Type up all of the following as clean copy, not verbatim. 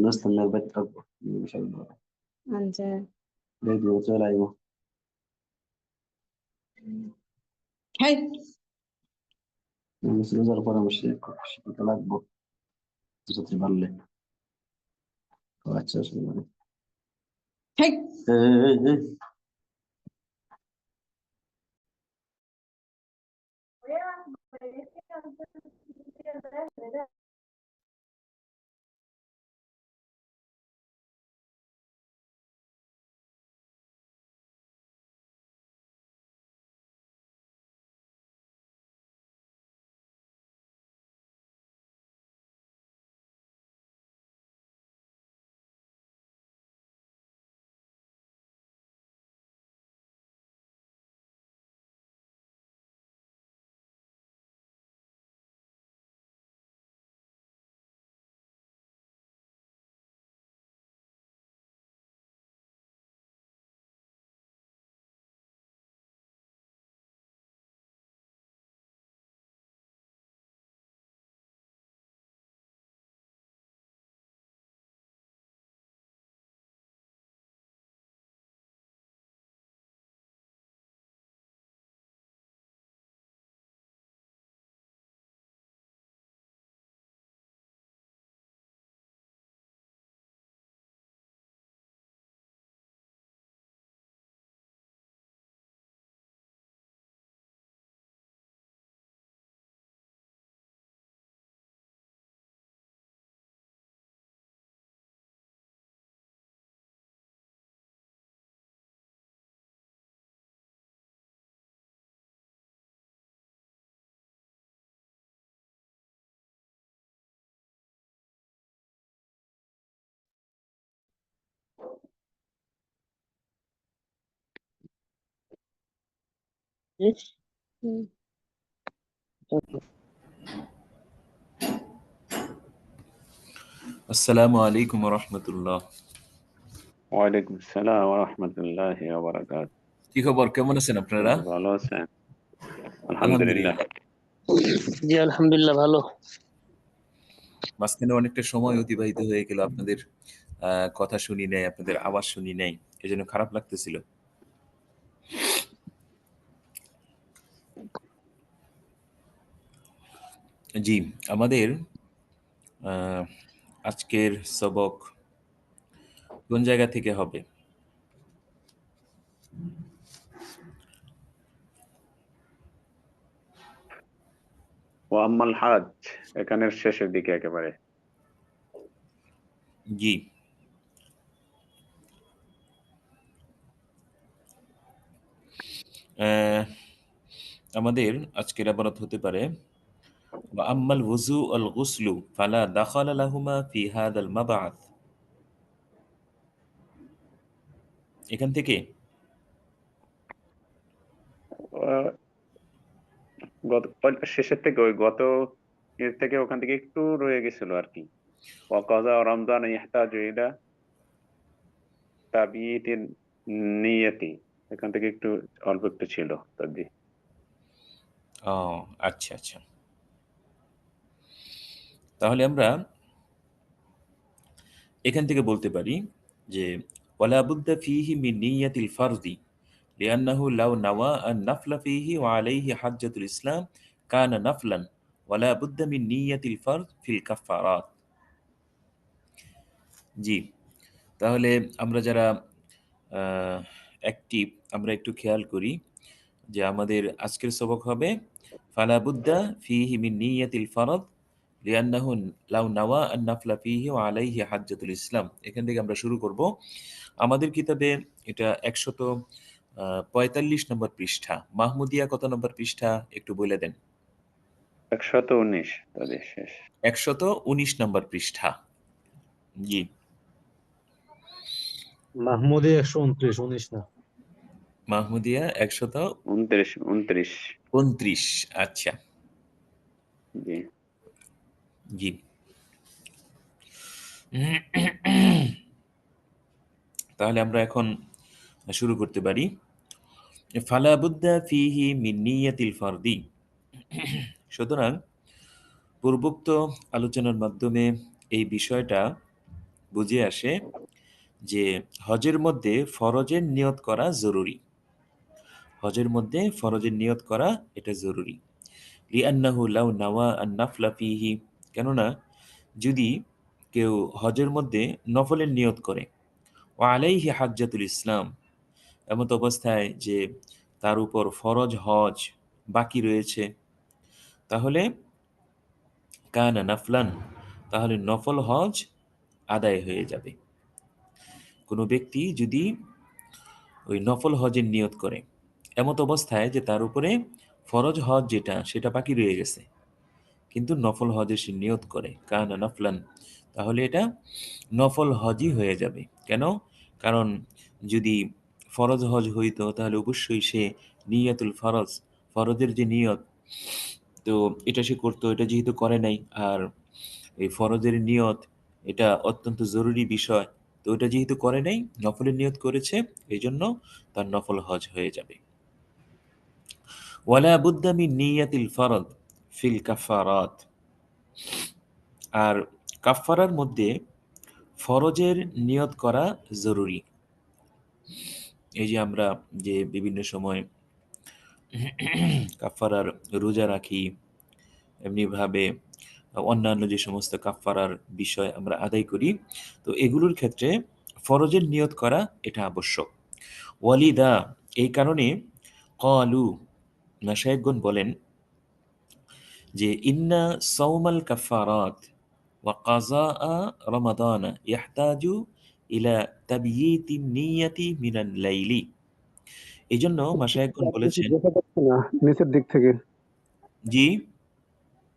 نستنى البيت أكبر مش هيبقى راديو ولا أيوه هاي بس نزل برا مش طلع أكبر تصوت يبلي كواتش هاي إيه ايش আসসালামু আলাইকুম রহমতুল্লাহ। ওয়ালাইকুম আসসালাম ওয়া রাহমাতুল্লাহি ওয়া বারাকাতুহু। কি খবর, কেমন আছেন আপনারা? ভালো আছেন? আলহামদুলিল্লাহ। জি আলহামদুলিল্লাহ ভালো। মাঝখানে অনেকটা সময় অতিবাহিত হয়ে গেল, আপনাদের কথা শুনি নাই, আপনাদের আওয়াজ শুনি নাই, এজন্য খারাপ লাগতেছিল। জি, আমাদের আজকের সবক কোন জায়গা থেকে হবে? ও আম্মাল হাজ, এখানের শেষের দিকে একেবারে। জি, আহ, আমাদের আজকের আবারত হতে পারে আম্মাল ওযু আল গুসলু ফালা দাখালা লাহুমা ফি হাদাল মাবআথ। এখান থেকে আহ, শেষের থেকে ওই গত এর থেকে ওখান থেকে একটু রয়ে গেছিল আর কি। ওয়াকাযা রমজান ইহতাজু ইলা তাবিয়িতিন নিয়তি, এখান থেকে একটু অল্প একটু ছিল তাজি। ও আচ্ছা আচ্ছা, তাহলে আমরা এখান থেকে বলতে পারি যে ওয়ালা বুদ্দা ফিহি মিন নিয়াতিল ফারদি লিআন্নাহু লাউ নাওয়া আন নাফলা ফিহি ওয়া আলাইহি হাজ্জাতুল ইসলাম কানা নাফলান ওয়ালা বুদ্দা মিন নিয়াতিল ফারদ ফিল কাফারাত। জি, তাহলে আমরা যারা অ্যাক্টিভ আমরা একটু খেয়াল করি যে আমাদের আজকের সবক হবে ফালা বুদ্দা ফিহি মিন নিয়াতিল ফারদ লিআন্নাহু লাউ নাওয়া আন নাফলা ফিহি ওয়া আলাইহি হাজ্জাতুল ইসলাম। এখান থেকে আমরা শুরু করব। আমাদের কিতাবে এটা ১৪৫ নম্বর পৃষ্ঠা। মাহমুদিয়া কত নম্বর পৃষ্ঠা একটু বলে দেন? ১১৯ তাদের শেষ। ১১৯ নম্বর পৃষ্ঠা। জি, মাহমুদে ১২৯, ১৯ না। মাহমুদিয়া ২৯। ১২৯। আচ্ছা, জি। জি। তাহলে আমরা এখন শুরু করতে পারি। ফালা বুদ্দা ফিহি মিন নিয়াতিল ফারদি। সুতরাং পূর্বোক্ত আলোচনার মাধ্যমে এই বিষয়টা বুঝে আসে যে হজের মধ্যে ফরজের নিয়ত করা জরুরি। হজের মধ্যে ফরজের নিয়ত করা এটা জরুরি। লিআন্নাহু লাউ নাওয়া আন নাফলা ফিহি, কেননা যদি কেউ হজের মধ্যে নফলের নিয়ত করে, ওয়া আলাইহি হাজ্জাতুল ইসলাম, এমত অবস্থায় যে তার উপর ফরজ হজ বাকি রয়েছে, তাহলে কানা নাফলান, তাহলে নফল হজ আদায় হয়ে যাবে। কোনো ব্যক্তি যদি ওই নফল হজের নিয়ত করে এমত অবস্থায় যে তার উপরে ফরজ হজ যেটা সেটা বাকি রয়ে গেছে, কিন্তু নফল হজের সে নিয়ত করে কানা নাফলান, তাহলে এটা নফল হজই হয়ে যাবে। কেন? কারণ যদি ফরজ হজ হইতো তাহলে অবশ্যই সে নিয়াতুল ফরজ, ফরজের যে নিয়ত, তো এটা সে করতো। এটা যেহেতু করে নাই, আর এই ফরজের নিয়ত এটা অত্যন্ত জরুরি বিষয়, তো এটা যেহেতু করে নাই, নফলের নিয়ত করেছে, এই জন্য তার নফল হজ হয়ে যাবে। ওয়ালা বুদ্দা মিন নিয়াতিল ফরদ ফিল কাফারাত, আর কাফফারার মধ্যে ফরজের নিয়ত করা জরুরি। এই যে আমরা যে বিভিন্ন সময় কাফফারার রোজা রাখি, এমনিভাবে অন্যান্য যে সমস্ত কাফফারার বিষয় আমরা আদায় করি, তো এগুলোর ক্ষেত্রে ফরজের নিয়ত করা এটা আবশ্যক। ওয়ালিদা, এই কারণে ক্বালু, মাশায়েখগণ বলেন যে ইন্না সাওমাল কাফফারাত ওয়া কাযাআ রমাদান ইয়াহতাজু ইলা তাবয়ীতিন নিয়্যাতি মিনাল লাইলি। এজন্য মাশায়েখগণ বলেছেন। দেখা যাচ্ছে না নিচের দিক থেকে, জি,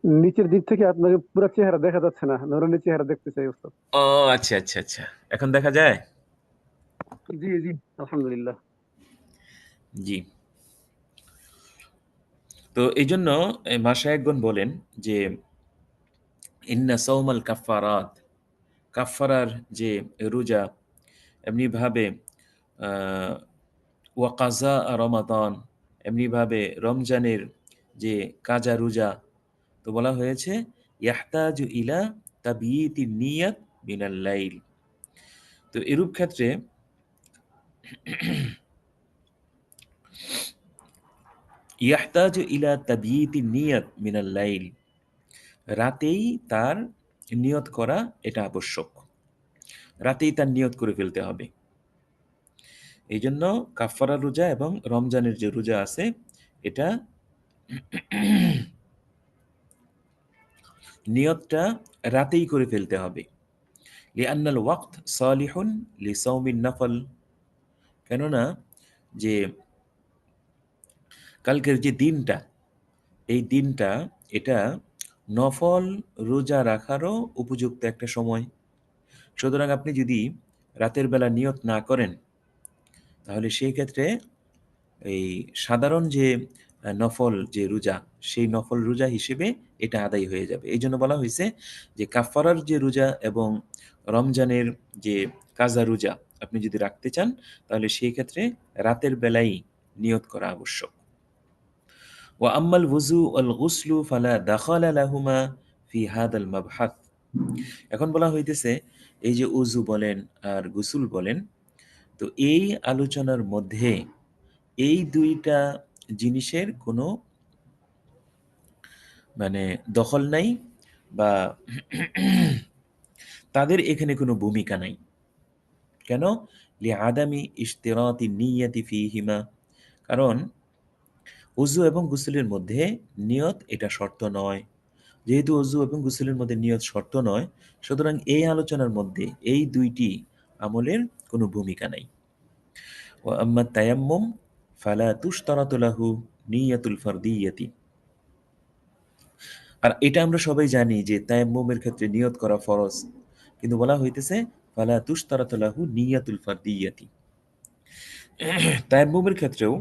নিচের দিক থেকে আপনাকে পুরো চেহারা দেখা যাচ্ছে না, নুরানি চেহারা দেখতে চাই উস্তাদ। ও আচ্ছা আচ্ছা আচ্ছা, এখন দেখা যায়? জি জি, আলহামদুলিল্লাহ। জি, তো এই জন্য মাশায়েখগণ বলেন যে ইন্না সাওমাল কাফফারাত, কাফফারার যে রোজা, এমনিভাবে আহ, ওয়া কাজা রমাদান, এমনিভাবে রমজানের যে কাজা রোজা, তো বলা হয়েছে ইয়াহতাজু ইলা তাবয়ীতিন নিয়াত মিনাল লাইল। তো এরূপ ক্ষেত্রে ইয়াহতাজু ইলা তাবয়ীতিন নিয়াত মিনাল লাইল, রাতেই তার নিয়ত করা এটা আবশ্যক, রাতেই তার নিয়ত করে ফেলতে হবে। এই জন্য কাফারা রোজা এবং রমজানের যে রোজা আছে এটা নিয়তটা রাতেই করে ফেলতে হবে। লিআন্নাল ওয়াক্ত সালিহুন লিসাউমিন নাফল, কেননা যে কালকের যে দিনটা, এই দিনটা এটা নফল রোজা রাখারও উপযুক্ত একটা সময়। সুতরাং আপনি যদি রাতের বেলা নিয়ত না করেন তাহলে সেই ক্ষেত্রে এই সাধারণ যে নফল যে রোজা, সেই নফল রোজা হিসেবে এটা আদায় হয়ে যাবে। এই জন্য বলা হয়েছে যে কাফারার যে রোজা এবং রমজানের যে কাজা রোজা আপনি যদি রাখতে চান তাহলে সেই ক্ষেত্রে রাতের বেলায় নিয়ত করা আবশ্যক। ওয়া আম্মাল ওযু ওয়াল গুসলু ফালা দাখালা লাহুমা ফি হাদাল মাবহাথ। এখন বলা হইতেছে এই যে উযু বলেন আর গোসল বলেন, তো এই আলোচনার মধ্যে এই দুইটা জিনিসের কোনো মানে দখল নাই বা তাদের এখানে কোনো ভূমিকা নাই। কেন? লিআদামি ইশতিরাতি নিয়্যাতি ফীহিমা, কারণ ওযু এবং গোসলের মধ্যে নিয়ত এটা শর্ত নয়। যেহেতু ওযু এবং গোসলের মধ্যে নিয়ত শর্ত নয়, সুতরাং এই আলোচনার মধ্যে এই দুইটি আমলের কোনো ভূমিকা নাই। ওয়া আম্মা তায়াম্মুম ফালা তুশতারাতু লাহু নিয়াতুল ফারদিয়্যাতি। আর এটা আমরা সবাই জানি যে তায়াম্মুমের ক্ষেত্রে নিয়ত করা ফরজ, কিন্তু বলা হইতেছে ফালা তুশতারাতু লাহু নিয়াতুল ফারদিয়্যাতি। তায়াম্মুমের ক্ষেত্রেও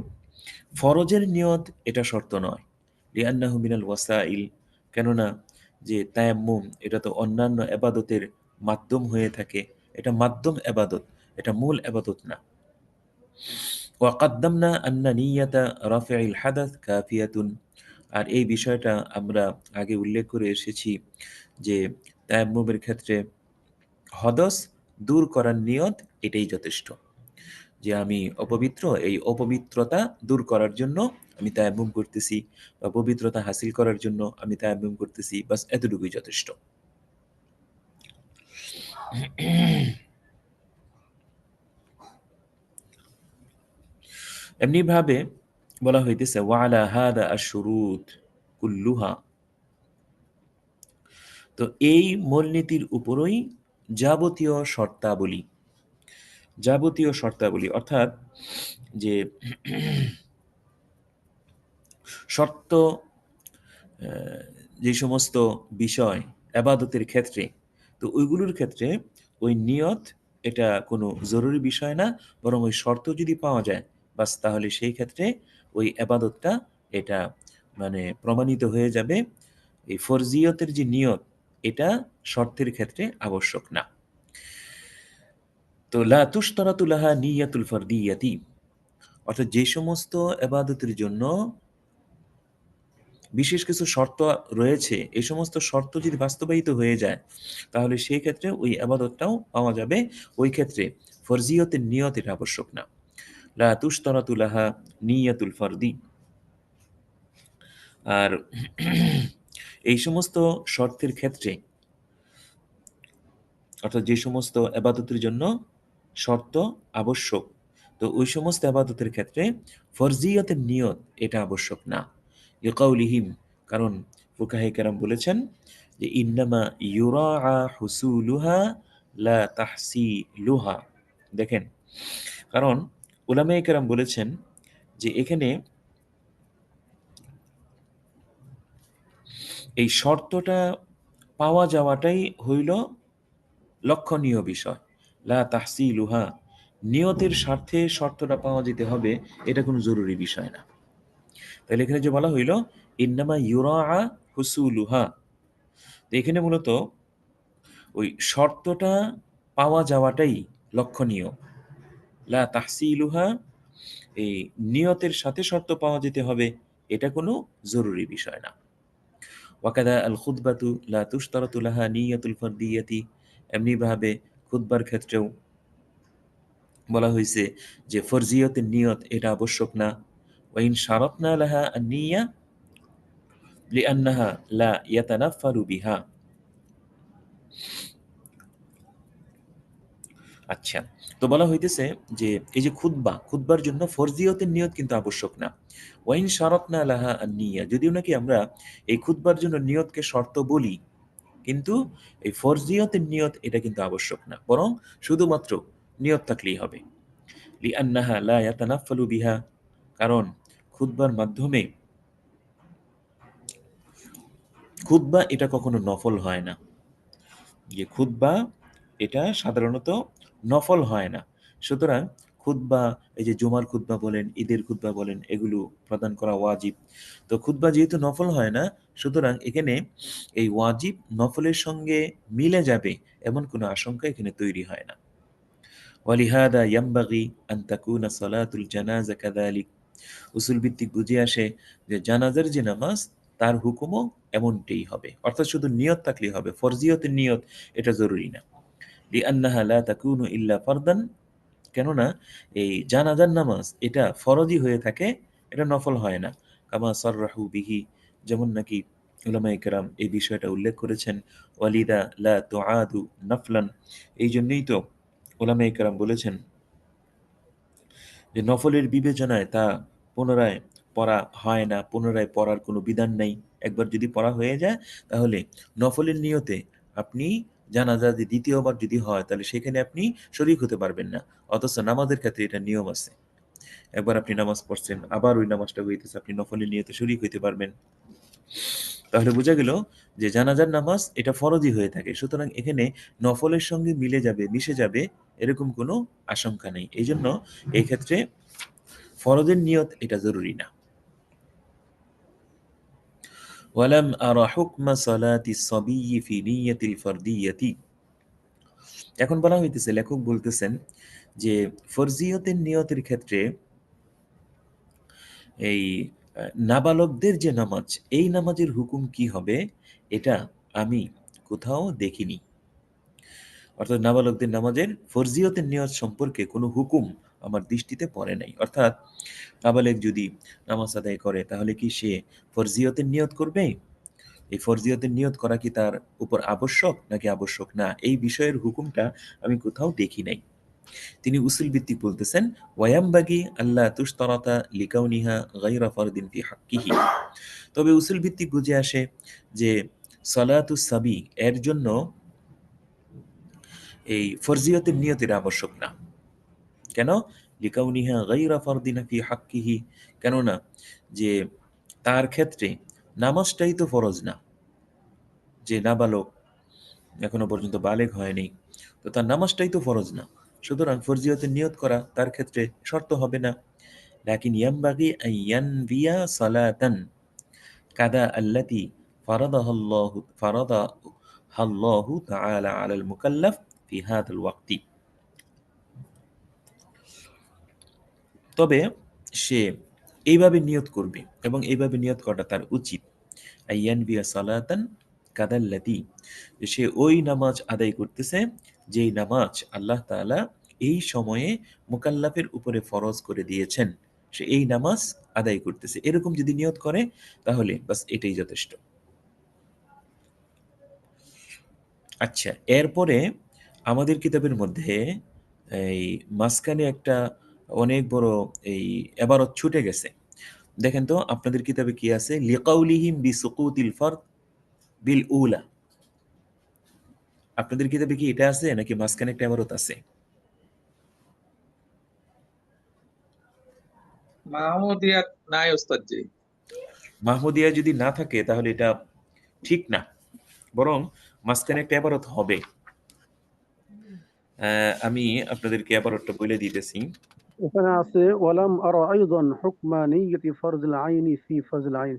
ফরজের নিয়ত এটা শর্ত নয়। লিআন্নাহু মিনাল ওয়াসাইল, কেননা যে তায়াম্মুম এটা তো অন্যান্য এবাদতের মাধ্যম হয়ে থাকে, এটা মাধ্যম এবাদত, এটা মূল এবাদত না। ওয়া কাদ্দামনা আন্না নিয়াতা রাফি'ল হাদাথ কাফিয়াতুন, আর এই বিষয়টা আমরা আগে উল্লেখ করে এসেছি যে তায়াম্মুমের ক্ষেত্রে হদস দূর করার নিয়ত এটাই যথেষ্ট। যে আমি অপবিত্র, এই অপবিত্রতা দূর করার জন্য আমি তায়াম্মুম করতেছি, বা পবিত্রতা হাসিল করার জন্য আমি তায়াম্মুম করতেছি, বাস এতটুকুই যথেষ্ট। এমনি ভাবে বলা হইতেছে ওয়ালা হাদা আশ-শুরুত কুল্লুহা, তো এই মূলনীতির উপরই যাবতীয় শর্তাবলী, যাবতীয় শর্তাবলী অর্থাৎ যে শর্ত, যে সমস্ত বিষয় এবাদতের ক্ষেত্রে, তো ওইগুলোর ক্ষেত্রে ওই নিয়ত এটা কোনো জরুরি বিষয় না, বরং ওই শর্ত যদি পাওয়া যায় বাস তাহলে সেই ক্ষেত্রে ওই এবাদতটা এটা মানে প্রমাণিত হয়ে যাবে। এই ফরজিয়তের যে নিয়ত এটা শর্তের ক্ষেত্রে আবশ্যক না। তো লা তুশতারাতু লাহা নিয়াতুল ফারদিয়াতি, অর্থাৎ যে সমস্ত এবাদতের জন্য বিশেষ কিছু শর্ত রয়েছে, এই সমস্ত শর্ত যদি বাস্তবায়িত হয়ে যায় তাহলে সেই ক্ষেত্রে ওই আবাদতটাও পাওয়া যাবে। ওই ক্ষেত্রে ফরজিয়তের নিয়ত এটা আবশ্যক না। লা তুশতারাতু লাহা নিয়াতুল ফারদি। আর এই সমস্ত শর্তের ক্ষেত্রে অর্থাৎ যে সমস্ত আবাদতের জন্য শর্ত আবশ্যক, তো ওই সমস্ত আবাদতের ক্ষেত্রে ফরজিয়তের নিয়ত এটা আবশ্যক না। লিকাউলিহিম, কারণ ফুকাহে কেরাম বলেছেন যে ইন্নামা ইউরাআ হুসুলুহা লা তাহসিলুহা। দেখেন, কারণ উলামায়ে কেরাম বলেছেন যে এখানে এই শর্তটা পাওয়া যাওয়াটাই হইল লক্ষণীয় বিষয়। লা তাহসিলুহা, নিয়তের স্বার্থে শর্তটা পাওয়া যেতে হবে, এটা কোনো জরুরি বিষয় না। তাহলে এখানে যে বলা হইল ইন্নামা ইউরাআ হুসুলুহা, তো এখানে মূলত ওই শর্তটা পাওয়া যাওয়াটাই লক্ষণীয়। লা তাহসিলুহা, এই নিয়তের সাথে শর্ত পাওয়া যেতে হবে, এটা কোনো জরুরি বিষয় না। ওয়াকাদা আল খুতবাতু লা তুশতারাতু লাহা নিয়াতুল ফারদিয়াতি, এমনি ভাবে খুতবার ক্ষেত্রেও বলা হয়েছে যে ফরজিয়তের নিয়ত এটা আবশ্যক না। ওয়াইন শারাতনা লাহা আন-নিয়া, লিআন্নাহা লা ইয়াতানাফফারু বিহা। আচ্ছা, তো বলা হইতেছে যে এই যে খুতবার জন্য ফরজিয়তের নিয়ত কিন্তু আবশ্যক না। ওয়াইন শারাতনা লাহা আন-নিয়া, যদিও নাকি আমরা এই খুতবার জন্য নিয়তকে শর্ত বলি, কিন্তু এই ফরজিয়তের নিয়ত এটা কিন্তু আবশ্যক না, বরং শুধুমাত্র নিয়ত থাকলেই হবে। লিআন্নাহা লা ইয়াতানাফফালু বিহা, কারণ খুতবার মাধ্যমে খুতবা এটা কখনো নফল হয় না। যে খুতবা এটা সাধারণত নফল হয় না। সুতরাং খুতবা, এই যে জুমার খুতবা বলেন, ঈদের খুতবা বলেন, এগুলো প্রদান করা ওয়াজিব। তো খুতবা যেহেতু নফল হয় না, সুতরাং এখানে এই ওয়াজিব নফলের সঙ্গে মিলে যাবে এমন কোনো আশঙ্কা এখানে তৈরি হয় না। ওয়ালিহাদা ইয়ামবাগি আন তাকুনা সালাতুল জানাজা কাযালিক, উসুল ভিত্তিক বুঝে আসে যে জানাজার যে নামাজ তার হুকুমও এমনটাই হবে, অর্থাৎ শুধু নিয়ত থাকলেই হবে, ফরজিয়তের নিয়ত এটা জরুরি না। লিআন্নাহা লা তাকুনু ইল্লা ফারদান, কেননা এই জানাজার নামাজ এটা ফরজি হয়ে থাকে, এটা নফল হয় না। কামা সাররাহু বিহি, যেমন নাকি উলামায়ে কেরাম এই বিষয়টা উল্লেখ করেছেন। ওয়ালিদা লা তুআদু নাফলান, এই জন্যই তো উলামায়ে কেরাম বলেছেন যে নফলের বিবেচনায় তা পুনরায় পড়া হয় না, পুনরায় পড়ার কোনো বিধান নেই। একবার যদি পড়া হয়ে যায় তাহলে নফলের নিয়তে আপনি জানাজা যে দ্বিতীয়বার যদি হয় তাহলে সেখানে আপনি শরীক হতে পারবেন না। অথচ নামাজের ক্ষেত্রে এটা নিয়ম আছে, একবার আপনি নামাজ পড়ছেন আবার ওই নামাজটা হইতেছে, আপনি নফলের নিয়তে শরীক হইতে পারবেন। তাহলে বোঝা গেল যে জানাজার নামাজ এটা ফরজি হয়ে থাকে, সুতরাং এখানে নফলের সঙ্গে মিলে যাবে, মিশে যাবে, এরকম কোনো আশঙ্কা নেই। এই জন্য এই ক্ষেত্রে ফরজের নিয়ত এটা জরুরি না। ওয়ালাম আরা হুকমা সালাতি সাবিয়্যি ফি নিয়্যাতিল ফারদিয়্যাতি, এখন বলা হইতেছে, লেখক বলতেছেন যে ফরজিয়তের নিয়তের ক্ষেত্রে এই নাবালকদের যে নামাজ, এই নামাজের হুকুম কি হবে এটা আমি কোথাও দেখিনি। অর্থাৎ নাবালকদের নামাজের ফরজিয়তের নিয়ত সম্পর্কে কোনো হুকুম আমার দৃষ্টিতে পড়ে নাই। অর্থাৎ নাবালেক যদি নামাজ আদায় করে তাহলে কি সে ফরজিয়তের নিয়ত করবে? এই ফরজিয়তের নিয়ত করা কি তার উপর আবশ্যক নাকি আবশ্যক না, এই বিষয়ের হুকুমটা আমি কোথাও দেখি নাই। তিনি উসুল ভিত্তিক বলতেছেন, ওয়ায়ামবাগি আল্লাহ তুশতারাতা লিকাউনিহা গায়রা ফারদিন ফি হাক্কিহি, তবে উসুল ভিত্তিক বুঝে আসে যে সালাতুস সাবি এর জন্য এই ফরজিয়তের নিয়তের আবশ্যক না। কেন? লিকাউনিহা গায়রা ফারদিন ফি হাক্কিহি, কেননা যে তার ক্ষেত্রে নামাজটাই তো ফরজ না। যে নাবালক এখনো পর্যন্ত বালেগ হয়নি, তো তার নামাজটাই তো ফরজ না, সুতরাং ফরজিয়তের নিয়ত করা তার ক্ষেত্রে শর্ত হবে না। লাকিন ইয়ামবাগি আন ইয়ানভিয়া সালাতান কাদা আল্লাতি ফারাদাহাল্লাহু তাআলা আলাল মুকাল্লাফ ফি হাদাল ওয়াক্তি, তবে সে এইভাবে নিয়ত করবে এবং এইভাবে নিয়ত করাটা তার উচিত। আইয়ানবিয়া সালাতান কাদাল্লাতি, সে ওই নামাজ আদায় করতেছে যেই নামাজ আল্লাহ তাআলা এই সময়ে মুকাল্লাফের উপরে ফরজ করে দিয়েছেন, সে এই নামাজ আদায় করতেছে, এরকম যদি নিয়ত করে তাহলে বাস এটাই যথেষ্ট। আচ্ছা, এরপরে আমাদের কিতাবের মধ্যে এই মাঝখানে একটা অনেক বড় এই এবারত ছুটে গেছে। দেখেন তো আপনাদের কিতাবে কি আছে, লিকাউলিহিম বিসুকুতিল ফারদ বিল উলা, আপনাদের কিতাবে কি এটা আছে নাকি মাঝখানে একটা এবারত আছে? মাহমুদিয়াত নাই ওস্তাদ জি। মাহমুদিয়া যদি না থাকে তাহলে এটা ঠিক না, বরং মাঝখানে একটা এবারত হবে। আমি আপনাদেরকে এবারতটা বলে দিতেছি। এখানে আছে ওয়ালাম আরা আইদান হুকমা নিয়্যাতি ফারজিল আইনি ফি ফারজিল আইন।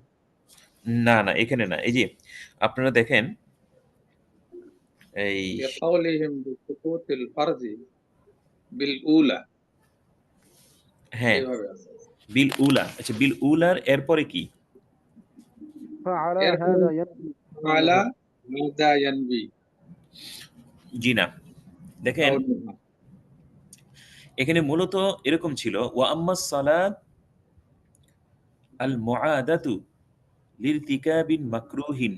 না না, এখানে না, এই যে আপনারা দেখেন এই লিকাউলিহিম বিসুকুতিল ফারজি বিল উলা, হ্যাঁ এইভাবে আছে। বিল উলা, আচ্ছা বিল উলার এরপরে কি? ফাআলা এরপরে হাদা ইয়ানবি আলা কাউলুহা। মাদা ইয়ানবি জি না, দেখেন কাউলুহা। এখানে মূলত এরকম ছিল, ওয়া আম্মাস সালাত আল মুআদাতু লিরতিকাবিন মাকরুহিন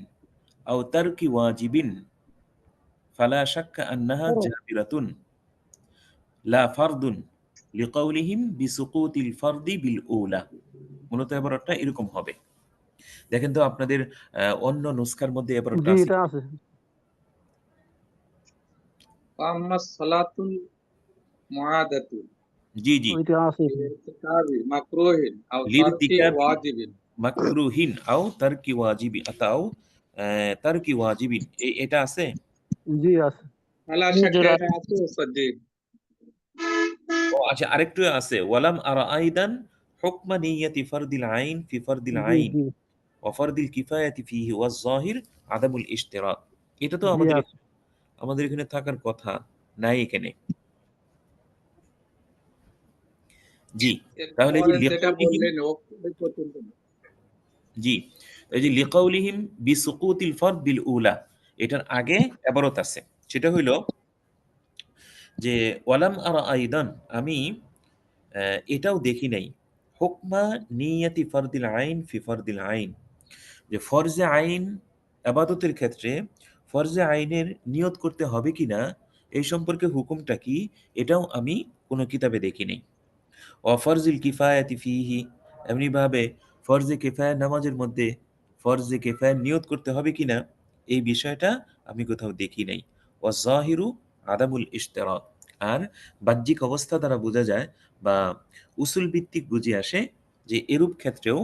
আও তারকি ওয়াজিবিন ফালা শাক্কা আন্নাহা জাবিরাতুন লা ফারদুন লিকাউলিহিম বিসুকুতিল ফারদি বিল উলা। মূলত এবারটা এরকম হবে। দেখেন তো আপনাদের অন্য নুসখার মধ্যে এবারটা জি আছে। এটা আছে। فأما الصلاة المعادة জি জি, ওইটা আছে। لارتكاب مكروه أو ترك লিরতিকাবি واجب মাকরুহিন আও তারকি ওয়াজিবি আতাও তারকি ওয়াজিবিন, এটা আছে। জি আছে। فلا জি شك হুজুর এটা আছে উস্তাদজি। ও আচ্ছা, আরেকটু আছে, ওয়ালাম আরা আইদান হুকমা নিয়াতি ফারদিল আইন ফি ফারদিল জি আইন জি ওয়া ফারদিল কিফায়াতি ফিহি ওয়াজ জাহির আদামুল ইশতিরাক। এটা তো জি আছে। আমাদের এখানে থাকার কথা নাই এখানে। জি, তাহলে এই যে এরপরে যেটা লিকাউলিহিম, বললেন ওই পর্যন্ত না। জি, এই যে লিকাউলিহিম বিসুকুতিল ফারদ বিল উলা, এটার আগে ইবারত আছে, সেটা হইল যে ওয়ালাম আরা আইদান, আমি এটাও দেখি নাই, হুকমা নিয়াতি ফারদিল আইন ফি ফারদিল আইন, যে ফরজে আইন আবাদতের ক্ষেত্রে ফরজে আইনের নিয়ত করতে হবে কিনা এই সম্পর্কে হুকুমটা কি, এটাও আমি কোনো কিতাবে দেখি নাই। ফরজিল কিফায়াতি ফিহি, এমনিভাবে ফরজে কিফায়া নামাজের মধ্যে ফরজে কিফায়া নিয়ত করতে হবে কিনা এই বিষয়টা আমি কোথাও দেখি নাই। জাহিরু আদামুল ইশতিরাক, আর বাহ্যিক অবস্থা দ্বারা বোঝা যায় বা উসুল ভিত্তিক বুঝে আসে যে এরূপ ক্ষেত্রেও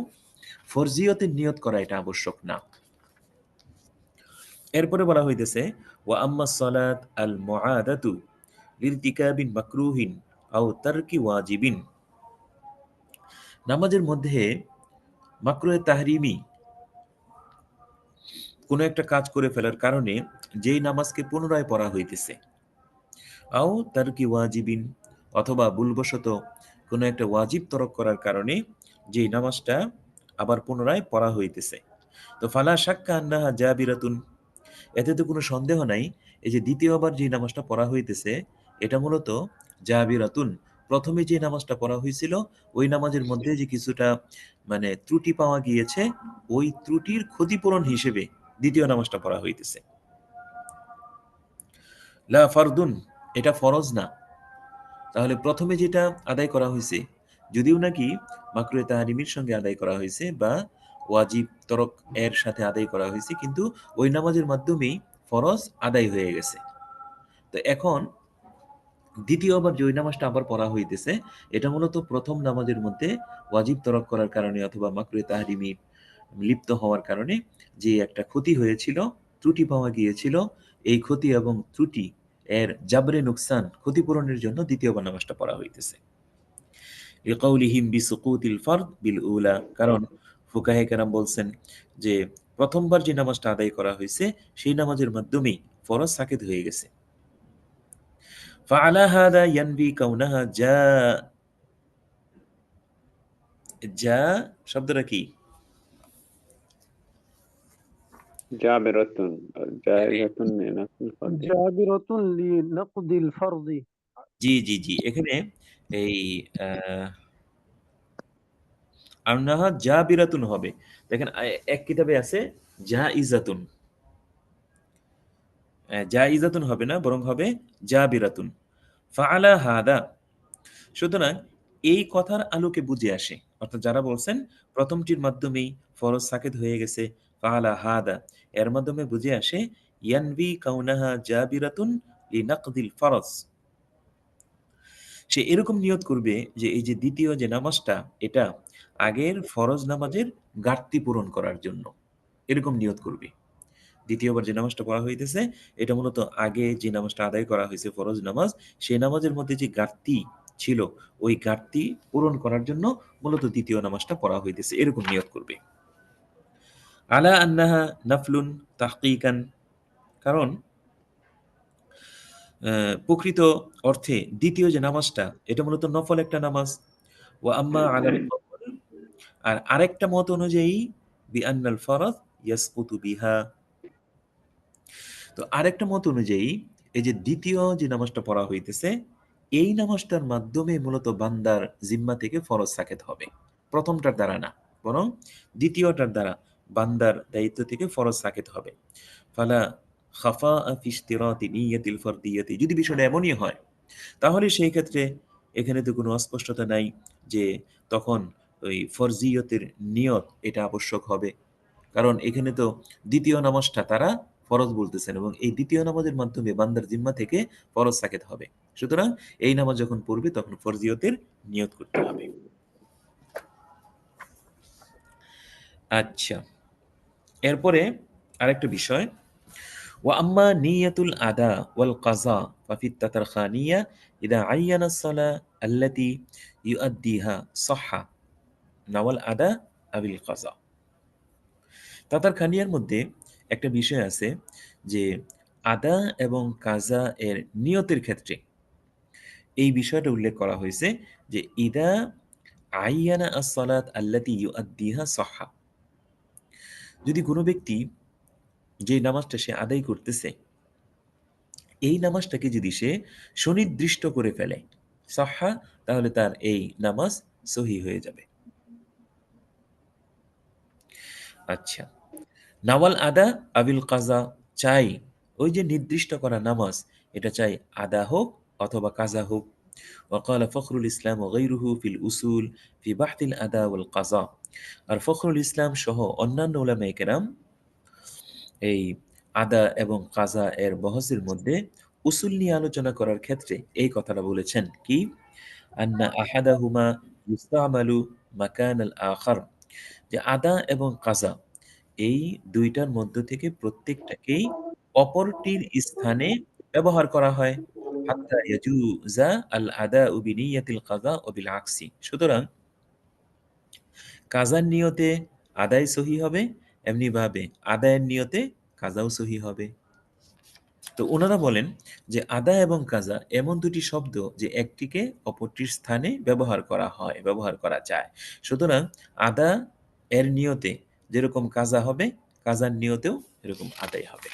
ফরজিয়তের নিয়ত করা এটা আবশ্যক না। এরপরে বলা হইতেছে ওয়া আম্মা সালাত আল মুআদাতু লিরতিকাবিন মাকরুহিন আও তারকি ওয়াজিবিন, নামাজের মধ্যে মাকরুহে তাহরিমি কোনো একটা কাজ করে ফেলার কারণে যেই নামাজকে পুনরায় পড়া হইতেছে, আও তারকি ওয়াজিবিন, অথবা ভুলবশত কোনো একটা ওয়াজিব তরক করার কারণে যেই নামাজটা আবার পুনরায় পড়া হইতেছে, তো ফালা শাক্কা আন্নাহা জাবিরাতুন, এতে তো কোনো সন্দেহ নাই এই যে দ্বিতীয়বার যে নামাজটা পড়া হইতেছে এটা মূলত জাবিরাতুন, প্রথমে যে নামাজটা পড়া হয়েছিল ওই নামাজের মধ্যে যে কিছুটা মানে ত্রুটি পাওয়া গিয়েছে, ওই ত্রুটির ক্ষতিপূরণ হিসেবে দ্বিতীয় নামাজটা পড়া হইতেছে। লা ফারদুন, এটা ফরজ না। তাহলে প্রথমে যেটা আদায় করা হয়েছে, যদিও নাকি মাকরুহে তাহরিমির সঙ্গে আদায় করা হয়েছে বা ওয়াজিব তরক এর সাথে আদায় করা হয়েছে, কিন্তু ওই নামাজের মাধ্যমেই ফরজ আদায় হয়ে গেছে। তো এখন দ্বিতীয়বার যে ওই নামাজটা আবার পড়া হইতেছে এটা মূলত প্রথম নামাজের মধ্যে ওয়াজিব তরক করার কারণে অথবা মাকরুহে তাহরিমি লিপ্ত হওয়ার কারণে যে একটা ক্ষতি হয়েছিল, ত্রুটি পাওয়া গিয়েছিল, এই ক্ষতি এবং ত্রুটি এর জাবরে নুকসান, ক্ষতিপূরণের জন্য দ্বিতীয়বার নামাজটা পড়া হইতেছে। লিকাউলিহিম বিসুকুতিল ফারদ বিল উলা, কারণ ফুকাহে কেরাম বলছেন যে প্রথমবার যে নামাজটা আদায় করা হয়েছে সেই নামাজের মাধ্যমেই ফরজ সাকিত হয়ে গেছে। ফাআলা হাদা ইয়ানবি কাউনাহা যা শব্দটা কি? জাবিরাতুন জায়জাতুন নাফিল ফারদি। জাবিরাতুন লিনাকদিল ফারদি। জি জি জি, এখানে এই আহ, আন্নাহা জাবিরাতুন হবে। দেখেন এক কিতাবে আছে জাইজাতুন, জাইজাতুন হবে না, বরং হবে জাবিরাতুন। ফাআলা হাদা, সুতরাং এই কথার আলোকে বুঝে আসে, অর্থাৎ যারা বলছেন প্রথমটির মাধ্যমেই ফরজ সাকিত হয়ে গেছে, ফাআলা হাদা এর মাধ্যমে বুঝে আসে ইয়ানভি কাউনাহা জাবিরাতুন লিনাকদিল ফরজ, সে এরকম নিয়ত করবে যে এই যে দ্বিতীয় যে নামাজটা এটা আগের ফরজ নামাজের ঘাটতি পূরণ করার জন্য, এরকম নিয়ত করবে। দ্বিতীয়বার যে নামাজটা পড়া হইতেছে এটা মূলত আগে যে নামাজটা আদায় করা হয়েছে ফরজ নামাজ, সেই নামাজের মধ্যে যে ঘাটতি ছিল ওই ঘাটতি পূরণ করার জন্য মূলত দ্বিতীয় নামাজটা পড়া হইতেছে, এরকম নিয়ত করবে। আলা আন্নাহা নাফলুন তাহকিকান, কারণ প্রকৃত অর্থে দ্বিতীয় যে নামাজটা এটা মূলত নফল একটা নামাজ। ওয়া আম্মা আলাল কওল, আর আরেকটা মত অনুযায়ী বিআন্নাল ফরজ ইয়াসকুতু বিহা, তো আরেকটা মত অনুযায়ী এই যে দ্বিতীয় যে নামাজটা পড়া হইতেছে এই নামাজটার মাধ্যমে মূলত বান্দার জিম্মা থেকে ফরজ সাকেত হবে, প্রথমটার দ্বারা না, বরং দ্বিতীয়টার দ্বারা বান্দার দায়িত্ব থেকে ফরজ সাকিত হবে। ফালা খাফা ফি ইশতিরাতি নিয়াতিল ফারদিয়াতি, যদি বিষয়টা এমনই হয় তাহলে সেই ক্ষেত্রে এখানে তো কোনো অস্পষ্টতা নাই যে তখন ওই ফরজিয়তের নিয়ত এটা আবশ্যক হবে, কারণ এখানে তো দ্বিতীয় নামাজটা তারা ফরজ বলতেছেন এবং এই দ্বিতীয় নামাজের মাধ্যমে বান্দার জিম্মা থেকে ফরজ সাকেত হবে। সুতরাং এই নামাজ যখন পড়বে তখন ফরজিয়তের নিয়ত করতে হবে। আচ্ছা, এরপরে আরেকটা বিষয়, ওয়া আম্মা নিয়াতুল আদা ওয়াল কাযা ফাফি তাতারখানিয়া ইদা আয়্যানা সালা আল্লাতি ইউআদ্দিহা সাহহা নাওয়াল আদা আবিল কাযা। তাতারখানিয়ার মধ্যে একটা বিষয় আছে যে আদা এবং কাজা এর নিয়তের ক্ষেত্রে এই বিষয়টা উল্লেখ করা হয়েছে যে ইদা আইয়ানা আস-সালাত আল্লাতী ইউআদ্দিহা সাহহা, যদি কোনো ব্যক্তি যে নামাজটা সে আদায় করতেছে এই নামাজটাকে যদি সে সুনির্দিষ্ট করে ফেলে সাহহা, তাহলে তার এই নামাজ সহি হয়ে যাবে। আচ্ছা, নাওয়াল আদা আবিল কাজা, চাই ওই যে নির্দিষ্ট করা নামাজ এটা চাই আদা হোক অথবা কাজা হোক। وقال فخر الإسلام وغيره في الأصول في بحث الأداء والقضاء। আর ফখরুল ইসলাম সহ অন্যান্য উলামায়ে কেরাম এই আদা এবং কাজা এর বহসের মধ্যে উসুল নিয়ে আলোচনা করার ক্ষেত্রে এই কথাটা বলেছেন কি, আন্না আহাদাহুমা ইস্তামালু মাকান আল আখার, যে আদা এবং কাজা এই দুইটার মধ্য থেকে প্রত্যেকটাকেই অপরটির স্থানে ব্যবহার করা হয়। হাত্তা ইয়াজুজা আল আদাউ বিনিয়াতিল কাযা ওয়া বিল আকসি, সুতরাং কাজার নিয়তে আদায় সহি হবে, এমনি ভাবে আদায়ের নিয়তে কাজাও সহি হবে। তো ওনারা বলেন যে আদা এবং কাজা এমন দুটি শব্দ যে একটিকে অপরটির স্থানে ব্যবহার করা হয়, ব্যবহার করা যায়। সুতরাং আদা এর নিয়তে যেরকম কাজা হবে, কাজার নিয়তেও এরকম আদায় হবে।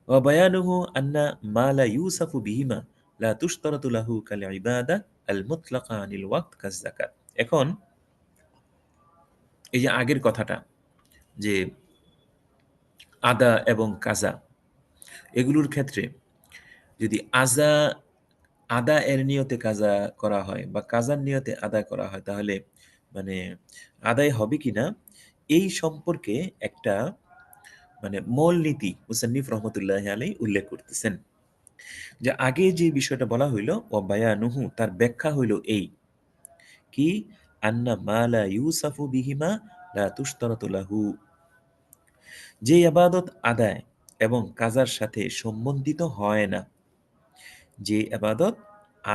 ওয়া বায়ানুহু আন্না মা লা ইউসাফু বিহিমা লা তুশতারাতু লাহু কাল ইবাদা আল মুতলাকা আনিল ওয়াক্ত কাজ যাকাত। এখন এই যে আগের কথাটা যে আদা এবং কাজা এগুলোর ক্ষেত্রে যদি আদা এর নিয়তে কাজা করা হয় বা কাজার নিয়তে আদায় করা হয় তাহলে মানে আদায় হবে কিনা এই সম্পর্কে একটা মানে মূলনীতি মুসান্নিফ রহমতুল্লাহ আলাই উল্লেখ করতেছেন। যে আগে যে বিষয়টা বলা হইল ও বায়ানুহু, তার ব্যাখ্যা হইল এই কি, আন্না মা লা ইউসাফু বিহিমা লা তুশতারাতু লাহু, যে ইবাদত আদায় এবং কাজার সাথে সম্বন্ধিত হয় না, যে ইবাদত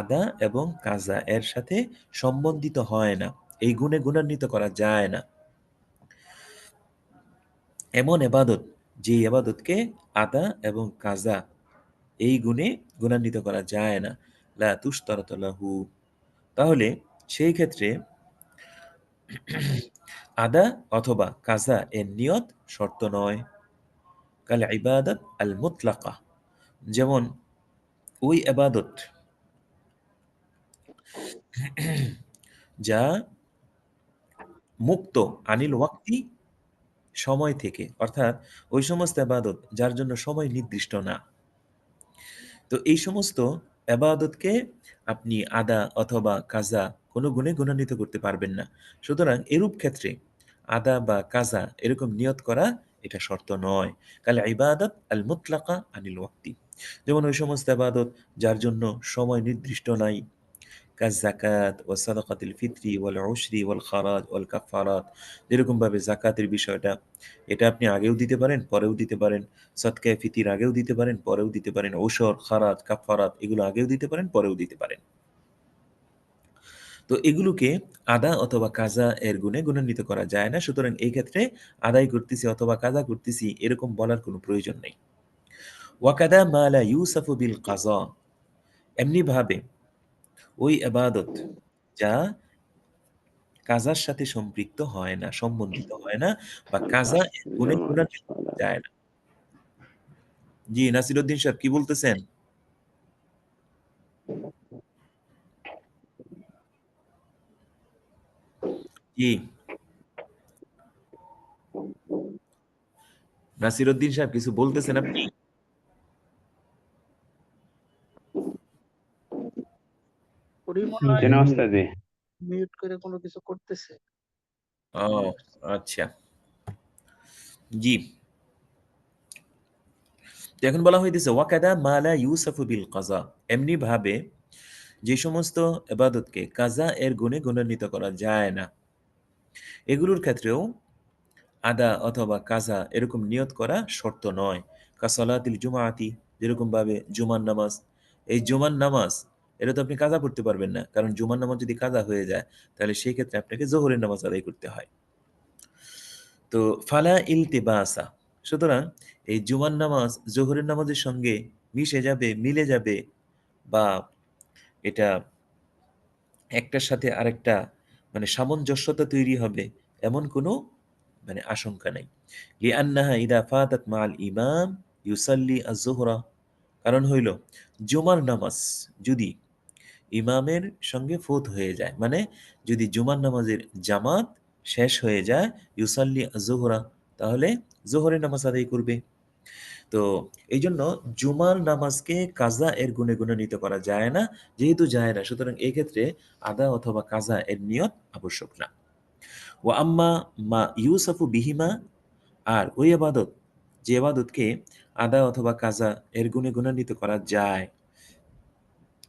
আদা এবং কাজা এর সাথে সম্বন্ধিত হয় না, এই গুণে গুণান্বিত করা যায় না, এমন ইবাদত যে ইবাদতকে আদা এবং কাজা এই গুণে গুণান্বিত করা যায় না, লা তুশতারাতু লাহু, তাহলে সেই ক্ষেত্রে আদা অথবা কাজা এর নিয়ত শর্ত নয়। কাল ইবাদত আল মুতলাকা, যেমন ওই ইবাদত যা মুক্ত আনিল ওয়াক্তি, সময় থেকে, অর্থাৎ ওই সমস্ত ইবাদত যার জন্য সময় নির্দিষ্ট না, তো এই সমস্ত ইবাদতকে আপনি আদা অথবা কাজা কোনো গুণে গুণান্বিত করতে পারবেন না। সুতরাং এরূপ ক্ষেত্রে আদা বা কাজা এরকম নিয়ত করা এটা শর্ত নয়। কাল ইবাদত আল মুতলাকা আনিল ওয়াক্তি, যেমন ওই সমস্ত ইবাদত যার জন্য সময় নির্দিষ্ট নাই, কাজ জাকাত ও সাদাকাতুল ফিতরি ওয়াল উশরি ওয়াল খারাজ ওয়াল কাফারাত, যেরকম ভাবে জাকাতের বিষয়টা এটা আপনি আগেও দিতে পারেন পরেও দিতে পারেন, সদকায়ে ফিতির আগেও দিতে পারেন পরেও দিতে পারেন, ওশর খারাজ কাফারাত এগুলো আগেও দিতে পারেন পরেও দিতে পারেন। তো এগুলোকে আদা অথবা কাজা এর গুণে গুণান্বিত করা যায় না। সুতরাং এই ক্ষেত্রে আদায় করতেছি অথবা কাজা করতেছি এরকম বলার কোনো প্রয়োজন নেই। ওয়াকাদা মা লা ইউসাফু বিল কাজা, এমনি ভাবে ওই ইবাদত যা কাজার সাথে সম্পৃক্ত হয় না, সম্বন্ধিত হয় না বা কাজা এর গুণে গুণান্বিত করা যায় না। জি নাসিরউদ্দিন সাহেব কি বলতেছেন? জি নাসিরউদ্দিন সাহেব কিছু বলতেছেন আপনি? উনি মনে হয় কেন ওস্তাদি? মিউট করে কোনো কিছু করতেছে। ও আচ্ছা, জি। তো এখন বলা হইতেছে ওয়াকাদা মালা ইউসাফু বিল কাজা, এমনি ভাবে যে সমস্ত ইবাদতকে কাজা এর গুণে গুণান্বিত করা যায় না, এগুলোর ক্ষেত্রেও আদা অথবা কাজা এরকম নিয়ত করা শর্ত নয়। কাসলাতিল জুমাআতি, যেরকম ভাবে জুমার নামাজ, এই জুমার নামাজ এটা তো আপনি কাজা করতে পারবেন না, কারণ জুমার নামাজ যদি কাজা হয়ে যায় তাহলে সেই ক্ষেত্রে আপনাকে জোহরের নামাজ আদায় করতে হয়। তো ফালা ইলতিবাসা, সুতরাং এই জুমার নামাজ জোহরের নামাজের সঙ্গে মিশে যাবে, মিলে যাবে, বা এটা একটার সাথে আরেকটা মানে সামঞ্জস্যতা তৈরি হবে, এমন কোনো মানে আশঙ্কা নাই। লিআন্নাহা ইদা ফাতাত মাআল ইমাম ইউসাল্লি আয-যুহরা, কারণ হইল জুমার নামাজ যদি ইমামের সঙ্গে ফৌত হয়ে যায়, মানে যদি জুমার নামাজের জামাত শেষ হয়ে যায়, ইউসাল্লি আয-যুহরা, তাহলে জোহরের নামাজ আদায় করবে। তো এই জন্য জুমার নামাজকে কাজা এর গুণে গুণান্বিত করা যায় না, যেহেতু যায় না, সুতরাং এই ক্ষেত্রে আদা অথবা কাজা এর নিয়ত আবশ্যক না। ওয়া আম্মা মা ইউসাফু বিহিমা, আর ওই আবাদত যে আবাদতকে আদা অথবা কাজা এর গুণে গুণান্বিত করা যায়,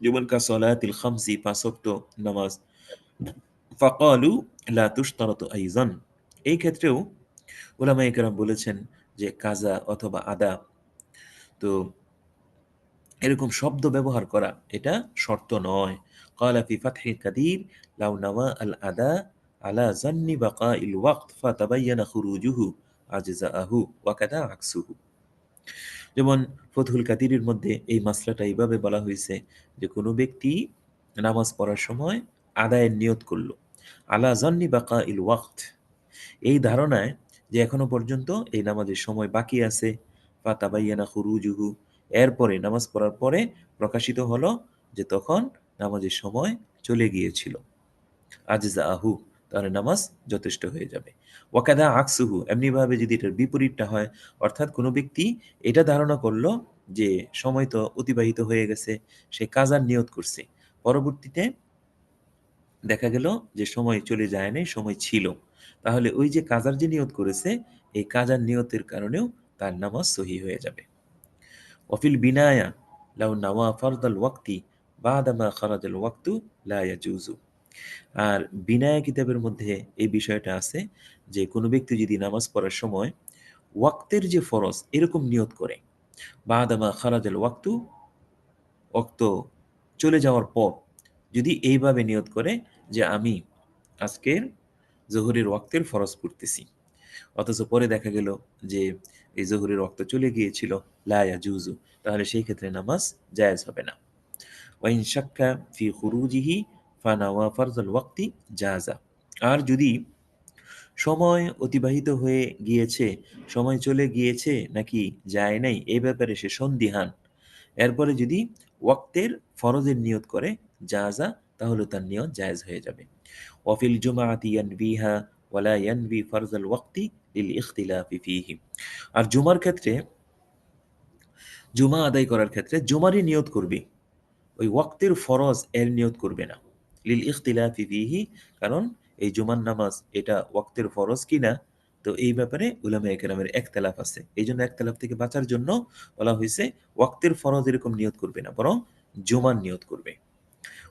যেমন কাসলাতিল খামসি, পাঁচ ওয়াক্ত নামাজ, ফাকালু লা তুশতারাতু আইজান, এই ক্ষেত্রেও উলামায়ে কেরাম বলেছেন যে কাজা অথবা আদা, তো এরকম শব্দ ব্যবহার করা এটা শর্ত নয়। قال في فتح القدير لو نوى الأداء على ظن بقاء الوقت فتبين خروجه أجزاءه وكذا عكسه। যেমন ফতহুল কাদিরের মধ্যে এই মাসলাটা এইভাবে বলা হয়েছে যে কোনো ব্যক্তি নামাজ পড়ার সময় আদায়ের নিয়ত করলো, আলা জান্নি বাকা ইল ওয়াক্ত, এই ধারণায় যে এখনো পর্যন্ত এই নামাজের সময় বাকি আছে, ফাতাবাইয়ানা খুরুজুহু, এরপরে নামাজ পড়ার পরে প্রকাশিত হলো যে তখন নামাজের সময় চলে গিয়েছিল, আজজা আহু, তাহলে নামাজ যথেষ্ট হয়ে যাবে। ওয়াকাদা আকসুহু, এমনিভাবে যদি এটার বিপরীতটা হয়, অর্থাৎ কোনো ব্যক্তি এটা ধারণা করলো যে সময় তো অতিবাহিত হয়ে গেছে, সে কাজার নিয়ত করছে, পরবর্তীতে দেখা গেল যে সময় চলে যায় নাই, সময় ছিল, তাহলে ওই যে কাজার যে নিয়ত করেছে, এই কাজার নিয়তের কারণেও তার নামাজ সহি হয়ে যাবে। ওয়াফিল বিনায়া লাউ নাওয়া ফারদাল ওয়াক্তি বাদামা খারাজাল ওয়াক্তু লা ইয়াজুজু, আর বিনায়া কিতাবের মধ্যে এই বিষয়টা আছে যে কোনো ব্যক্তি যদি নামাজ পড়ার সময় ওয়াক্তের যে ফরজ এরকম নিয়ত করে, বাদামা খারাজাল ওয়াক্তু, ওয়াক্ত চলে যাওয়ার পর যদি এইভাবে নিয়ত করে যে আমি আজকের জোহরের ওয়াক্তের ফরজ পড়তেছি, অথচ পরে দেখা গেল যে এই জোহরের ওয়াক্ত চলে গিয়েছিল, লা ইয়াজুজু, তাহলে সেই ক্ষেত্রে নামাজ জায়েজ হবে না। ওয়াইন শাক্কা ফি খুরুজিহি ফানাওয়া ফারজাল ওয়াক্তি জাযা, আর যদি সময় অতিবাহিত হয়ে গিয়েছে, সময় চলে গিয়েছে নাকি যায় নাই এই ব্যাপারে সে সন্দিহান, এরপরে যদি ওয়াক্তের ফরজের নিয়ত করে জাযা, তাহলে তার নিয়ত জায়েজ হয়ে যাবে। ওয়াফিল জুমাআতি ইয়ানভিহা ওয়ালা ইয়ানভি ফারজাল ওয়াক্তি লিল ইখতিলাফি ফীহি, আর জুমার ক্ষেত্রে, জুমা আদায় করার ক্ষেত্রে জুমারই নিয়ত করবে, ওই ওয়াক্তের ফরজ এর নিয়ত করবে না, লিল ইখতিলাফি ফীহি, কারণ এই জুমার নামাজ এটা ওয়াক্তের ফরজ কিনা, তো এই ব্যাপারে উলামায়ে কেরামের একতলাফ আছে, এই জন্য একতলাফ থেকে বাঁচার জন্য বলা হয়েছে ওয়াক্তের ফরজ এরকম নিয়ত করবে না, বরং জুমার নিয়ত করবে।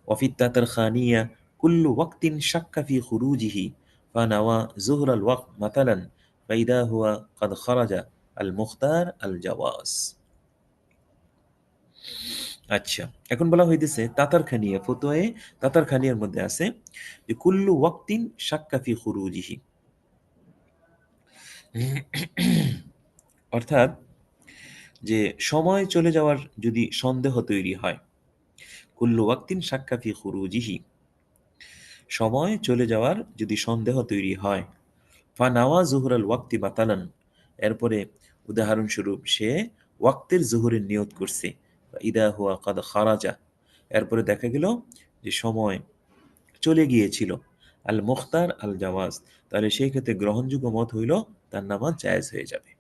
ওয়াফিত তাতার খানিয়া কুল্লু ওয়াক্তিন শাক্কা ফি খুরুজিহি ফানাওয়া যুহরাল ওয়াক্ত মাতালান ফাইদা হুয়া কাদ খারাজা আল মুখতার আল জাওয়াজ। আচ্ছা, এখন বলা হইতেছে তাতার খানিয়া, ফতোয়ে তাতার খানিয়ার মধ্যে আছে যে কুল্লু ওয়াক্তিন শাক্কা ফি খুরুজিহি, অর্থাৎ যে সময় চলে যাওয়ার যদি সন্দেহ তৈরি হয়, কুল্লু ওয়াক্তিন শাক্কা ফি খুরুজিহি, সময় চলে যাওয়ার যদি সন্দেহ তৈরি হয়, ফানাওয়া জুহরাল ওয়াক্তি বাতালান, এরপরে উদাহরণস্বরূপ সে ওয়াক্তের জুহরের নিয়ত করছে, ইদা হুয়া কাদ খারাজা, এরপরে দেখা গেল যে সময় চলে গিয়েছিল, আল মুখতার আল জাওয়াজ, তাহলে সেই ক্ষেত্রে গ্রহণযোগ্য মত হইল তার নামাজ জায়েজ হয়ে যাবে।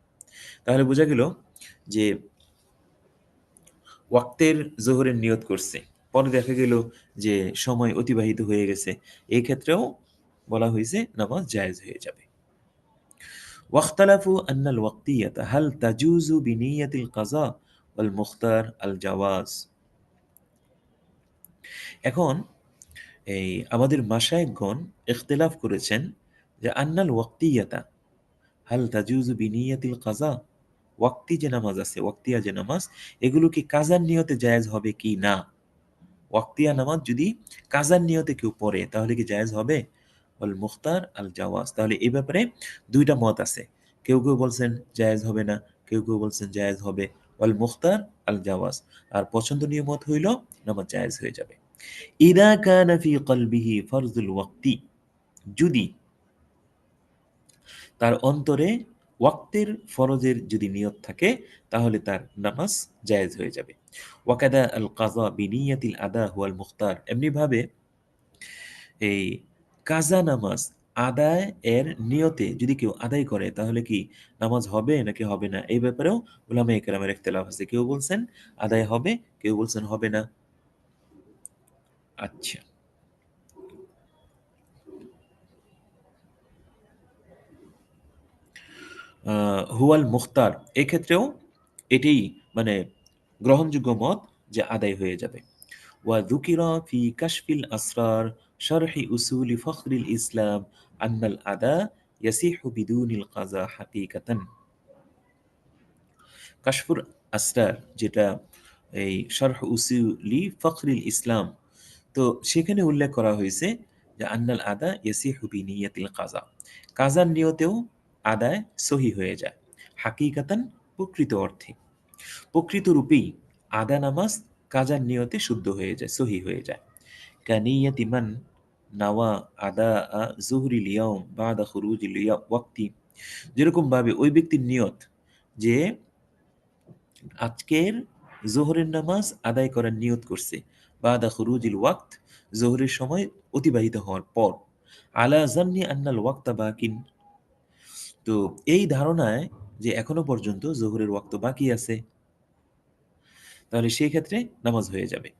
তাহলে বোঝা গেল যে ওয়াক্তের জোহরের নিয়ত করছে, পরে দেখা গেল যে সময় অতিবাহিত হয়ে গেছে, এই ক্ষেত্রেও বলা হয়েছে নামাজ জায়েজ হয়ে যাবে। واختلفوا أن الوقتية هل تجوز بنية القضاء والمختار الجواز। এখন এই আমাদের মাশায়েখগণ ইখতিলাফ করেছেন যে আন্নাল ওয়াক্তিয়াতা হাল তাজুজু বিনিয়াতিল কাজা, ওয়াক্তি যে নামাজ আছে, ওয়াক্তিয়া যে নামাজ, এগুলো কি কাজার নিয়তে জায়েজ হবে কি না। ওয়াক্তিয়া নামাজ যদি কাজার নিয়তে কেউ পড়ে তাহলে কি জায়েজ হবে? ওয়াল মুখতার আল জাওয়াজ, তাহলে এই ব্যাপারে দুইটা মত আছে। কেউ কেউ বলছেন জায়েজ হবে না, কেউ কেউ বলছেন জায়েজ হবে। ওয়াল মুখতার আল জাওয়াজ, আর পছন্দনীয় মত হইল নামাজ জায়েজ হয়ে যাবে। ইদা কানা ফি কলবিহি ফরজুল ওয়াক্তি, যদি তার অন্তরে ওয়াক্তের ফরজের যদি নিয়ত থাকে তাহলে তার নামাজ জায়েজ হয়ে যাবে। ওয়াকাদা আল কাযা বিনিয়াতিল আদা হুয়াল মুখতার, এমনি ভাবে এই কাজা নামাজ আদায় এর নিয়তে যদি কেউ আদায় করে তাহলে কি নামাজ হবে নাকি হবে না, এই ব্যাপারেও উলামায়ে কেরামের ইখতিলাফ আছে। কেউ বলছেন আদায় হবে, কেউ বলছেন হবে না। আচ্ছা, হুয়াল মুখতার, এক্ষেত্রেও এটাই মানে গ্রহণযোগ্য মত যে আদায় হয়ে যাবে। ওয়া যুকিরা ফি কাশফিল আসরার শারহি উসুলি ফখরিল ইসলাম আন্নাল আদা ইয়াসিহু বিদুনিল কাযা হাকিকাতান। কাশফুর আসরার, যেটা এই শারহ উসুলি ফখরিল ইসলাম, তো সেখানে উল্লেখ করা হয়েছে যে আন্নাল আদা ইয়াসিহু বিনিয়াতিল কাযা, কাজার নিয়তেও আদায় সহি হয়ে যায়। হাকিকাতান, প্রকৃত অর্থে, প্রকৃত রূপেই আদা নামাজ কাজার নিয়তে শুদ্ধ হয়ে যায়, সহি হয়ে যায়। কানিয়াতি মান নাওয়া আদা জুহরিল ইয়াউম বাদা খুরুজিল ওয়াক্তি, যেরকম ভাবে ওই ব্যক্তির নিয়ত যে আজকের জোহরের নামাজ আদায় করার নিয়ত করছে বাদা খুরুজিল ওয়াক্ত, জোহরের সময় অতিবাহিত হওয়ার পর, আলা জান্নি আন্নাল ওয়াক্তা বাকিন, তো এই ধারণায় যে এখনো পর্যন্ত জোহরের ওয়াক্ত বাকি আছে, তাহলে সেই ক্ষেত্রে নামাজ হয়ে যাবে।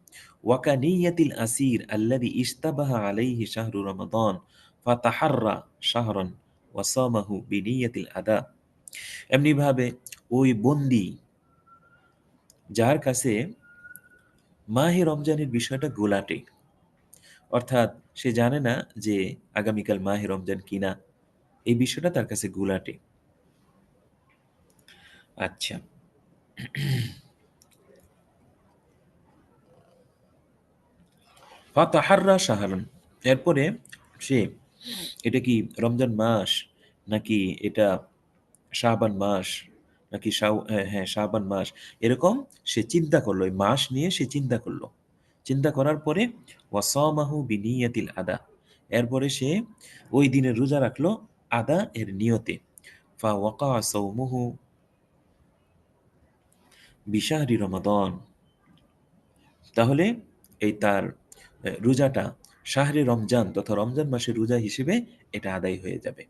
ওয়াকানিয়াতিল আসির আল্লাযী ইশতাবাহা আলাইহি শাহরু রমাদান ফাতাহাররা শাহরান ওয়া সামাহু বিনিয়াতিল আদা, এমনি ভাবে ওই বন্দী যার কাছে মাহে রমজানের বিষয়টা গোলাটে, অর্থাৎ সে জানে না যে আগামীকাল মাহে রমজান কিনা, এই বিষয়টা তার কাছে গোলাটে। আচ্ছা, ফাতাহাররা শাহরান, এরপরে সে এটা কি রমজান মাস নাকি এটা শাবান মাস নাকি হ্যাঁ শাবান মাস, এরকম সে চিন্তা করলো, এই মাস নিয়ে সে চিন্তা করলো। চিন্তা করার পরে ওয়াসামাহু বিনিয়াতিল আদা, এরপরে সে ওই দিনের রোজা রাখলো আদা এর নিয়তে। ফা ওয়াকা সাওমুহু বিশাহরি রমাদান, তাহলে এই তার রোজাটা শাহরে রমজান তথা রমজান মাসের রোজা হিসেবে এটা আদায় হয়ে যাবে।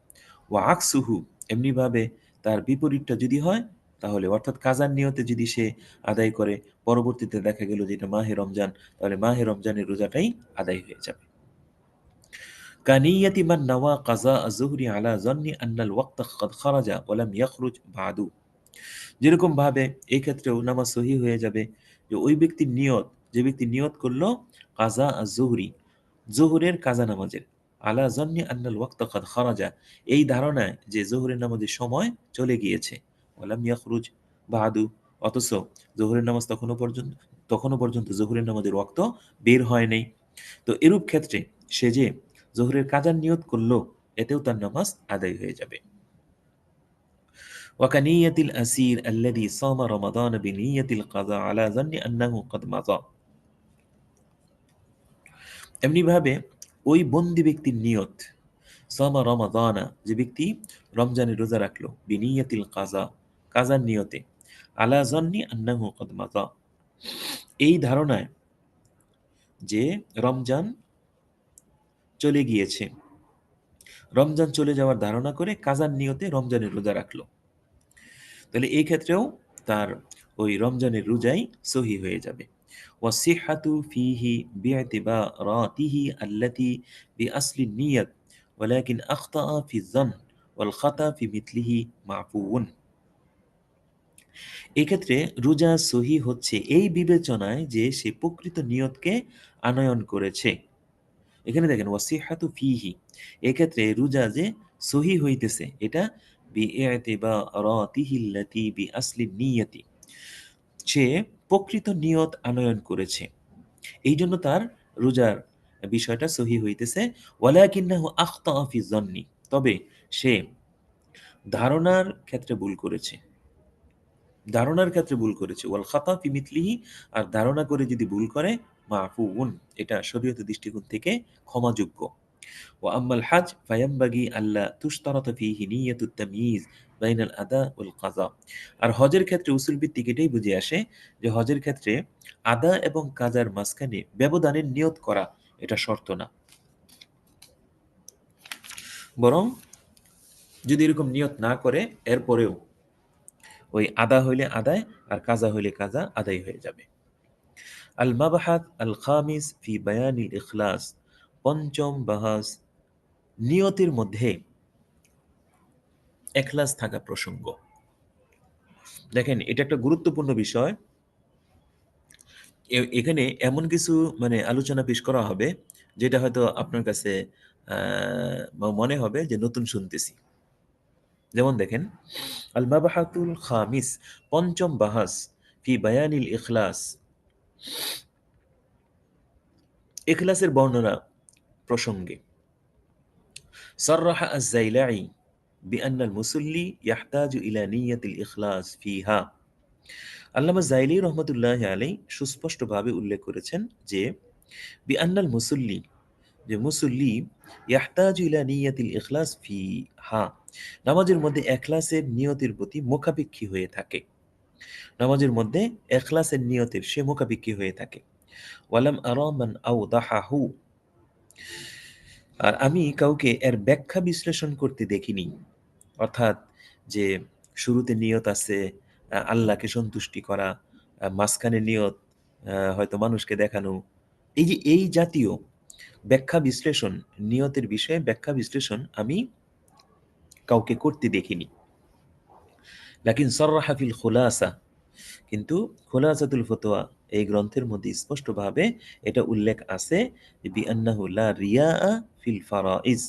ওয়া আকসুহু, এমনিভাবে তার বিপরীতটা যদি হয় তাহলে, অর্থাৎ কাজার নিয়তে যদি সে আদায় করে পরবর্তীতে দেখা গেল যেটা মাহে রমজান, তাহলে মাহে রমজানের রোজাটাই আদায় হয়ে যাবে। কানিয়াতি মান নাওয়া কাযা আয-যুহরি আলা যান্নি আন্নাল ওয়াক্তা ক্বাদ খারাজা ওয়া লাম ইয়াখরুজ বা'দু, যেরকম ভাবে এই ক্ষেত্রেও নামাজ সহি হয়ে যাবে যে ওই ব্যক্তির নিয়ত, যে ব্যক্তি নিয়ত করলো কাজা আয-যুহরি, জোহরের কাজা নামাজের, আলা জান্নি আন্নাল ওয়াক্তা ক্বাদ খারাজা, এই ধারণায় যে জোহরের নামাজের সময় চলে গিয়েছে, ওয়ালাম ইয়াখরুজ বা'দু, অথচ জোহরের নামাজ তখনও পর্যন্ত জোহরের নামাজের ওয়াক্ত বের হয় নাই, তো এরূপ ক্ষেত্রে সে যে জোহরের কাজার নিয়ত করলো এতেও তার নামাজ আদায় হয়ে যাবে। ওয়াকানিয়াতিল আসির আল্লাযী সামা রমাদান বিনিয়াতিল কাযা আলা যান্নি আন্নাহু ক্বাদ মাযা, এমনি ভাবে ওই বন্দী ব্যক্তির নিয়ত, সামা রমাদানা, যে ব্যক্তি রমজানের রোজা রাখলো, বিনিয়াতিল কাযা, কাজার নিয়তে, আলা যান্নি আন্নাহু ক্বাদ মাযা, এই ধারণায় যে রমজান চলে গিয়েছে, রমজান চলে যাওয়ার ধারণা করে কাজার নিয়তে রমজানের রোজা রাখলো, তাহলে এই ক্ষেত্রেও তার ওই রমজানের রোজাই সহি হয়ে যাবে। والصحة فيه باعتباراته التي بأصل النية ولكن أخطأ في الظن والخطأ في مثله معفو। এক্ষেত্রে রোজা সহি হচ্ছে এই বিবেচনায় যে সে প্রকৃত নিয়তকে আনয়ন করেছে। এখানে দেখেন ওয়াসিহাতু ফিহি, এক্ষেত্রে রোজা যে সহি হইতেছে এটা বিইতিবারাতিহি আল্লাতি বিআসলি নিয়তি, সে প্রকৃত নিয়ত আনয়ন করেছে, এই জন্য তার রোজার বিষয়টা সহি হইতেছে। ওয়ালাকিন্নাহু আখতা ফি যন্নি, তবে সে ধারণার ক্ষেত্রে ভুল করেছে, ধারণার ক্ষেত্রে ভুল করেছে। ওয়াল খাতা ফি মিথলিহি, আর ধারণা করে যদি ভুল করে মাফুউন, এটা শরীয়তের দৃষ্টিকোণ থেকে ক্ষমাযোগ্য। ওয়া আম্মাল হাজ ফায়ামবাগি আল্লা তুশতারাতা ফিহি নিয়াতুত তাময়িজ বাইনাল আদা ওয়াল কাযা। আর হজের ক্ষেত্রে উসুল ভিত্তিক এটাই বুঝে আসে যে হজের ক্ষেত্রে আদা এবং কাজার মাঝখানে ব্যবধানের নিয়ত করা এটা শর্ত না, বরং যদি এরকম নিয়ত না করে এরপরেও ওই আদা হইলে আদায় আর কাজা হইলে কাজা আদায় হয়ে যাবে। আল মাবাহাত আল খামিস ফি বায়ানিল ইখলাস, পঞ্চম বাহাস নিয়তের মধ্যে এখলাস থাকা প্রসঙ্গ। দেখেন এটা একটা গুরুত্বপূর্ণ বিষয়। এখানে এমন কিছু আলোচনা পেশ করা হবে যেটা হয়তো আপনার কাছে মনে হবে যে নতুন শুনতেছি। যেমন দেখেন আল মাবাহাতুল খামিস, পঞ্চম বাহাস ফি বায়ানিল ইখলাস, ইখলাসের বর্ণনা প্রসঙ্গে। সাররাহা আয-যাইলাই বিআন্না আল-মুসাল্লি ইয়াহতাজু ইলা নিয়াতিল ইখলাস ফিহা। আল্লামা যাইলি রহমতুল্লাহি আলাইহি সুস্পষ্টভাবে উল্লেখ করেছেন যে বিআন্নাল মুসাল্লি, যে মুসল্লি ইয়াহতাজু ইলা নিয়াতিল ইখলাস ফিহা, নামাজের মধ্যে ইখলাসের নিয়তের প্রতি মুখাপেক্ষী হয়ে থাকে, নামাজের মধ্যে ইখলাসের নিয়তের সে মুখাপেক্ষী হয়ে থাকে। ওয়ালাম আরা মান আওদাহাহু, আর আমি কাউকে এর ব্যাখ্যা বিশ্লেষণ করতে দেখিনি। অর্থাৎ যে শুরুতে নিয়ত আছে আল্লাহকে সন্তুষ্টি করা, মাঝখানে নিয়ত হয়তো মানুষকে দেখানো, এই যে এই জাতীয় ব্যাখ্যা বিশ্লেষণ, নিয়তের বিষয়ে ব্যাখ্যা বিশ্লেষণ আমি কাউকে করতে দেখিনি। লাকিন সাররাহা ফিল খুলাসা, কিন্তু খুলাসাতুল ফতোয়া এই গ্রন্থের মধ্যে স্পষ্টভাবে এটা উল্লেখ আছে বিআন্নাহু লা রিয়া ফিল ফারাইজ,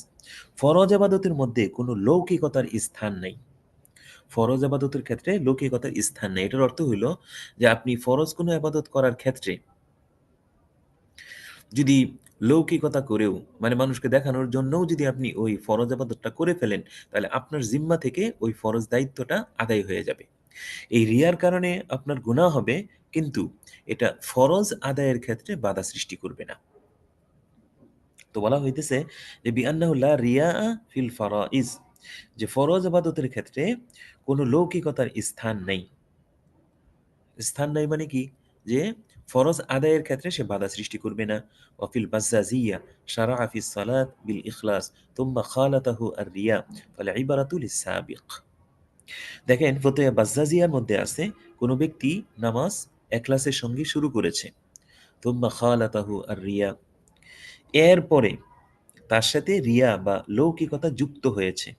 ফরজ ইবাদতের মধ্যে কোনো লৌকিকতার স্থান নেই। ফরজ ইবাদতের ক্ষেত্রে লৌকিকতার স্থান নেই। এটার অর্থ হইল যে আপনি ফরজ কোনো ইবাদত করার ক্ষেত্রে যদি লৌকিকতা করেও মানুষকে দেখানোর জন্যও যদি আপনি ওই ফরজ ইবাদতটা করে ফেলেন, তাহলে আপনার জিম্মা থেকে ওই ফরজ দায়িত্বটা আদায় হয়ে যাবে। এই রিয়ার কারণে আপনার গুনাহ হবে, কিন্তু এটা ফরজ আদায়ের ক্ষেত্রে বাধা সৃষ্টি করবে না। তো বলা হইতেছে যে বিআন্নাহু লা রিয়া ফিল ফারাইজ, যে ফরজ ইবাদতের ক্ষেত্রে কোনো লৌকিকতার স্থান নেই। স্থান নাই মানে কি, যে ফরজ আদায়ের ক্ষেত্রে সে বাধা সৃষ্টি করবে না। ওয়াফিল বাজ্জাজিয়া শারাআ ফিস সালাত বিল ইখলাস তুম্মা খালাতাহু আর রিয়া ফাল ইবারাতু লিস সাবিক। দেখেন ফতোয়া বাজ্জাজিয়ার মধ্যে আছে কোন ব্যক্তি নামাজ ইখলাসের সঙ্গে শুরু করেছে, তুম্মা খালাতাহু আর রিয়া, এরপরে তার সাথে রিয়া বা লৌকিকতা যুক্ত হয়েছে,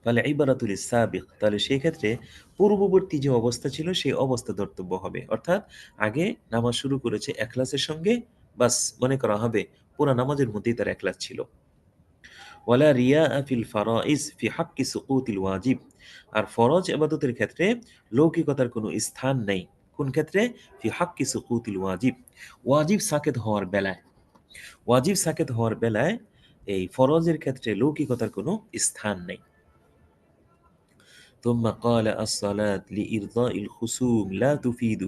তাহলে ইবারাতুল সাবিক, তাহলে সেই ক্ষেত্রে পূর্ববর্তী যে অবস্থা ছিল সেই অবস্থা ধর্তব্য হবে। অর্থাৎ আগে নামাজ শুরু করেছে ইখলাসের সঙ্গে, বাস মনে করা হবে পুরো নামাজের মধ্যেই তার ইখলাস ছিল। ওয়ালা রিয়া ফিল ফারাইজ ফি হাক্কি সুকুতিল ওয়াজিব, আর ফরজ ইবাদতের ক্ষেত্রে লৌকিকতার কোনো স্থান নেই। কোন ক্ষেত্রে? ফি হাক্কি সুকুতিল ওয়াজিব, ওয়াজিব সাকেত হওয়ার বেলায়, ওয়াজিব সাকেত হওয়ার বেলায় এই ফরজের ক্ষেত্রে লৌকিকতার কোনো স্থান নেই। ثم قال الصلاة لإرضاء الخصوم لا تفيد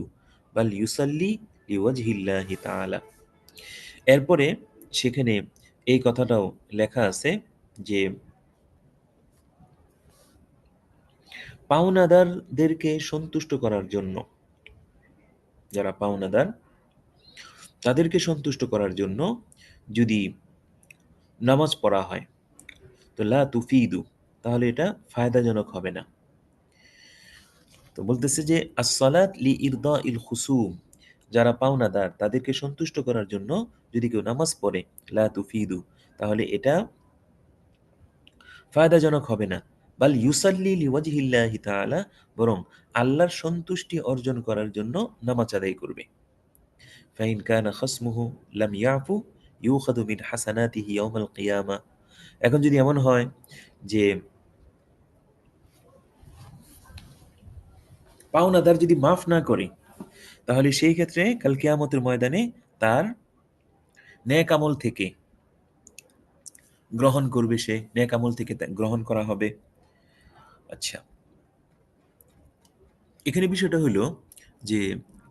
بل يصلي لوجه الله تعالى। এরপরে সেখানে এই কথাটাও লেখা আছে যে পাওনাদারদেরকে সন্তুষ্ট করার জন্য, যারা পাওনাদার তাদেরকে সন্তুষ্ট করার জন্য যদি নামাজ পড়া হয় তো লা তুফিদু, তাহলে এটা ফায়দাজনক হবে না। তো বলতেছে যে as-salat li irda'il khusum, যারা পাওনাদার তাদেরকে সন্তুষ্ট করার জন্য যদি কেউ নামাজ পড়ে লা তুফিদু, তাহলে এটা ফায়দাজনক হবে না। বাল ইউসাল্লি লিওয়াজহিল্লাহি তাআলা, বরং আল্লাহর সন্তুষ্টি অর্জন করার জন্য নামাজ আদায় করবে। ফাইন কানা খাসমুহু লাম ইয়াফু ইউখাদু মিন হাসানাতিহি ইয়াউমাল কিয়ামা। এখন যদি এমন হয় যে পাওনাদার যদি মাফ না করে, তাহলে সেই ক্ষেত্রে কাল কিয়ামতের ময়দানে তার নেক আমল থেকে গ্রহণ করবে, সে নেক আমল থেকে গ্রহণ করা হবে। আচ্ছা, এখানে বিষয়টা হলো যে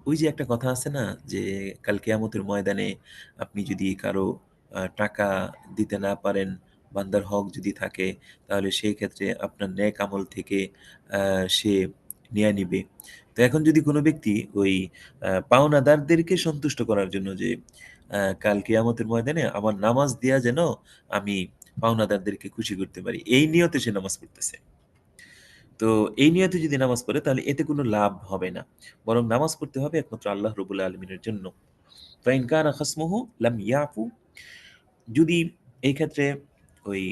ওই যে একটা কথা আছে না, যে কাল কিয়ামতের ময়দানে আপনি যদি কারো টাকা দিতে না পারেন, বান্দার হক যদি থাকে, তাহলে সেই ক্ষেত্রে আপনার নেক আমল থেকে সে নিয়ে নিবে। তো এখন যদি কোনো ব্যক্তি ওই পাওনাদারদেরকে সন্তুষ্ট করার জন্য যে কাল কিয়ামতের ময়দানে আমার নামাজ দেয়া যেন আমি পাওনাদারদেরকে খুশি করতে পারি, এই নিয়তে সে নামাজ পড়তেছে, তো এই নিয়তে যদি নামাজ পড়ে তাহলে এতে কোনো লাভ হবে না, বরং নামাজ পড়তে হবে একমাত্র আল্লাহ রাব্বুল আলামিনের জন্য। ফাইন কানা খাসমুহু লাম ইয়াফু, যদি এই ক্ষেত্রে ওই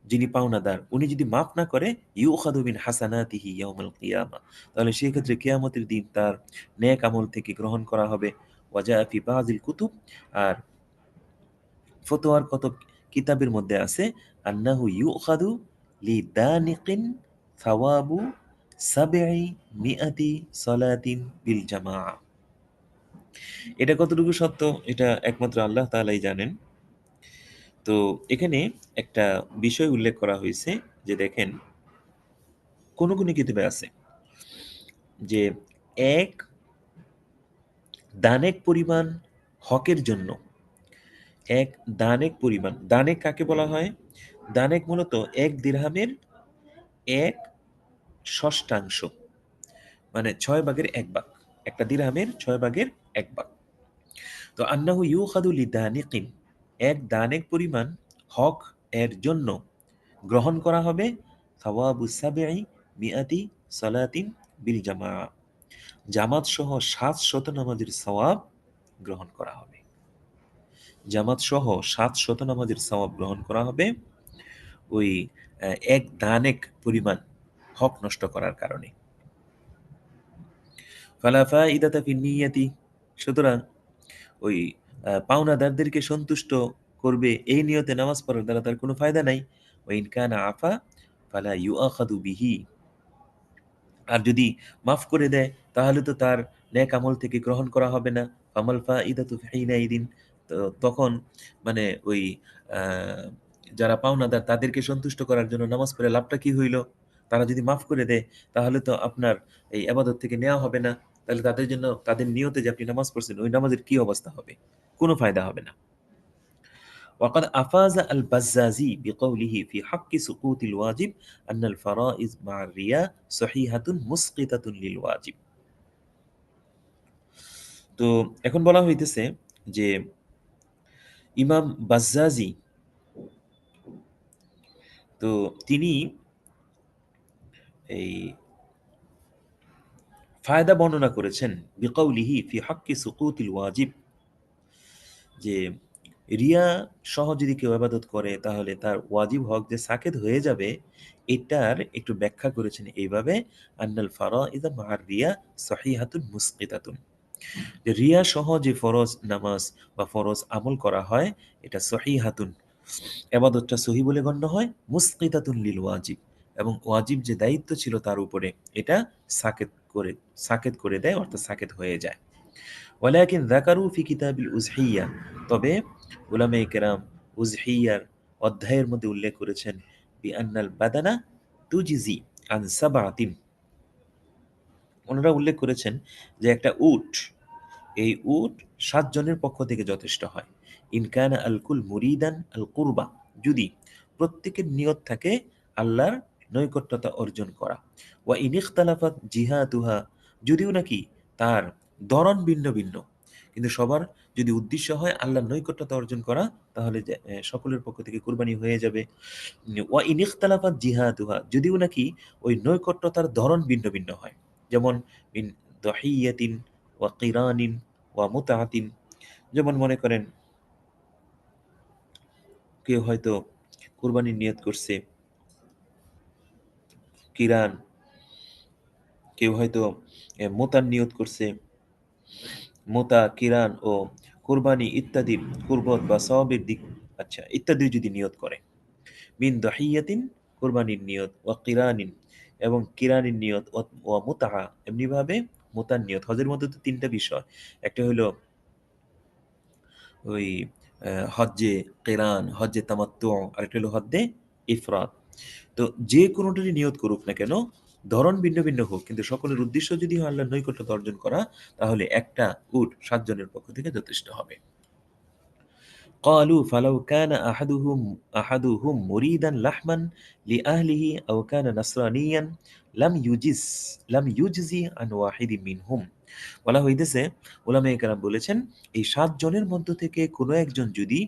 যিনি পাওনাদার উনি যদি মাফ না করে, ইউখাদু মিন হাসানাতিহি ইয়াউমাল কিয়ামা, তাহলে সেই ক্ষেত্রে কিয়ামতের দিন তার নেক আমল থেকে গ্রহণ করা হবে। ওয়াজা ফি বাযিল কুতুব, আর ফতোয়ার কত কিতাবের মধ্যে আছে আন্নাহু ইউখাদু লিদানিকিন সাওয়াবু সাবঈ মিআতি সালাতিন বিল জামাআ। এটা কতটুকু সত্য এটা একমাত্র আল্লাহ তাআলাই জানেন। তো এখানে একটা বিষয় উল্লেখ করা হয়েছে যে দেখেন, কোন কোন কিতাবে আছে যে এক দানেক পরিমাণ হকের জন্য, এক দানেক পরিমাণ, দানেক কাকে বলা হয়? দানেক মূলত এক দিরহামের এক ষষ্ঠাংশ, মানে 6 ভাগের 1 ভাগ, একটা দিরহামের 6 ভাগের 1 ভাগ। তো আন্নাহু ইউখাদু লিদানিকিন, এক দানেক পরিমাণ হক এর জন্য গ্রহণ করা হবে সাওয়াবু সাবঈ মিআতি সালাতিন বিল জামাআ, জামাত সহ 700 নামাজের সওয়াব গ্রহণ করা হবে। জামাত সহ 700 নামাজের সওয়াব গ্রহণ করা হবে ওই এক দানেক পরিমাণ হক নষ্ট করার কারণে। ফালা ফাইদাতা ফিন নিয়াতি, সুতরাং ওই পাওনাদারদেরকে সন্তুষ্ট করবে এই নিয়তে নামাজ পড়ার দ্বারা তার কোনো ফায়দা নাই। ওয়া ইন কানা আফা ফালা ইউআখাযু বিহি, আর যদি মাফ করে দেয় তাহলে তো তার নেক আমল থেকে গ্রহণ করা হবে না। ফামাল ফাইদাতু হিনাইদিন, তো তখন মানে ওই যারা পাওনাদার তাদেরকে সন্তুষ্ট করার জন্য নামাজ পড়ে লাভটা কি হইল? তারা যদি মাফ করে দেয় তাহলে তো আপনার এই ইবাদত থেকে নেওয়া হবে না, তাহলে তাদের জন্য তাদের নিয়তে যে আপনি নামাজ পড়ছেন ওই নামাজের কি অবস্থা হবে? কোনো ফায়দা হবে না। وقد أفاز البزازي بقوله في حق سقوط الواجب أن الفرائض مع الرياء صحيحة مسقطة للواجب। তো এখন বলা হইতেছে যে ইমাম বাজ্জাজি, তো তিনি এই ফায়দা বর্ণনা করেছেন বিকাউলিহি ফি হাক্কি সুকুতিল ওয়াজিব, যে রিয়া সহ যদি কেউ ইবাদত করে তাহলে তার ওয়াজিব হক যে সাকেত হয়ে যাবে, এটার একটু ব্যাখ্যা করেছেন এইভাবে, আন্নাল ফারাইদ মা'আর রিয়া সহিহাতুন মুসকিতাতুন, যে রিয়া সহ যে ফরজ নামাজ বা ফরজ আমল করা হয় এটা সহিহাতুন, ইবাদতটা সহি বলে গণ্য হয়, মুসকিতাতুন লিল ওয়াজিব, এবং ওয়াজিব যে দায়িত্ব ছিল তার উপরে এটা সাকেত করে দেয়, অর্থাৎ সাকেত হয়ে যায়। ওয়ালাকিন যাকারু ফি কিতাবিল উজহিয়া, তবে উলামায়ে কেরাম উজহিয়ার অধ্যায়ের মধ্যে উল্লেখ করেছেন বি আন্নাল বাদানা তুজিজি আন সাবআতিন, ওনারা উল্লেখ করেছেন যে একটা উট, এই উট 7 জনের পক্ষ থেকে যথেষ্ট হয়। ইনকানা আল কুল মুরিদান আল কুরবা, যদি প্রত্যেকের নিয়ত থাকে আল্লাহর নৈকট্যতা অর্জন করা। ওয়া ইন ইখতালাফাত জিহাতুহা, যদিও নাকি তার ধরন ভিন্ন ভিন্ন, কিন্তু সবার যদি উদ্দেশ্য হয় আল্লাহর নৈকট্যতা অর্জন করা, তাহলে সকলের পক্ষ থেকে কুরবানি হয়ে যাবে। ওয়া ইন ইখতালাফাত জিহাতুহা, যদিও নাকি ওই নৈকট্যতার ধরন ভিন্ন ভিন্ন হয়, যেমন মিন দহিয়াতিন ওয়া কিরানিন ওয়া মুতাআতিন, যেমন মনে করেন কেউ হয়তো কুরবানির নিয়ত করছে, কিরান, কেউ হয়তো মোতার নিয়ত করছে, মোতা, কিরান ও কুরবানি ইত্যাদির কুরবত বা সওয়াবের দিক, আচ্ছা, ইত্যাদি যদি নিয়ত করে, মিন দহিয়াতিন কুরবানির নিয়ত, ওয়া কিরানিন এবং কিরানির নিয়ত, ওয়া মুতাআ এমনিভাবে মুতার নিয়ত। হজের মধ্যে তো তিনটা বিষয়, একটা হলো ওই হজ্জে কিরান, হজ্জে তামাত্তু, আরেকটা হলো হজ্জে ইফরাদ। তো যে কোনোটারই নিয়ত করুক না কেন, ধরন ভিন্ন ভিন্ন হোক, কিন্তু সকলের উদ্দেশ্য যদি হয় আল্লাহর নৈকট্যতা অর্জন করা, তাহলে একটা উট 7 জনের পক্ষ থেকে যথেষ্ট হবে। قالوا فلو كان أحدهم مريدا لحما لأهله أو كان نصرانيا لم يجزي عن واحد منهم। বলা হইতেছে, উলামায়ে কেরাম বলেছেন, এই 7 জনের মধ্য থেকে কোনো একজন যদি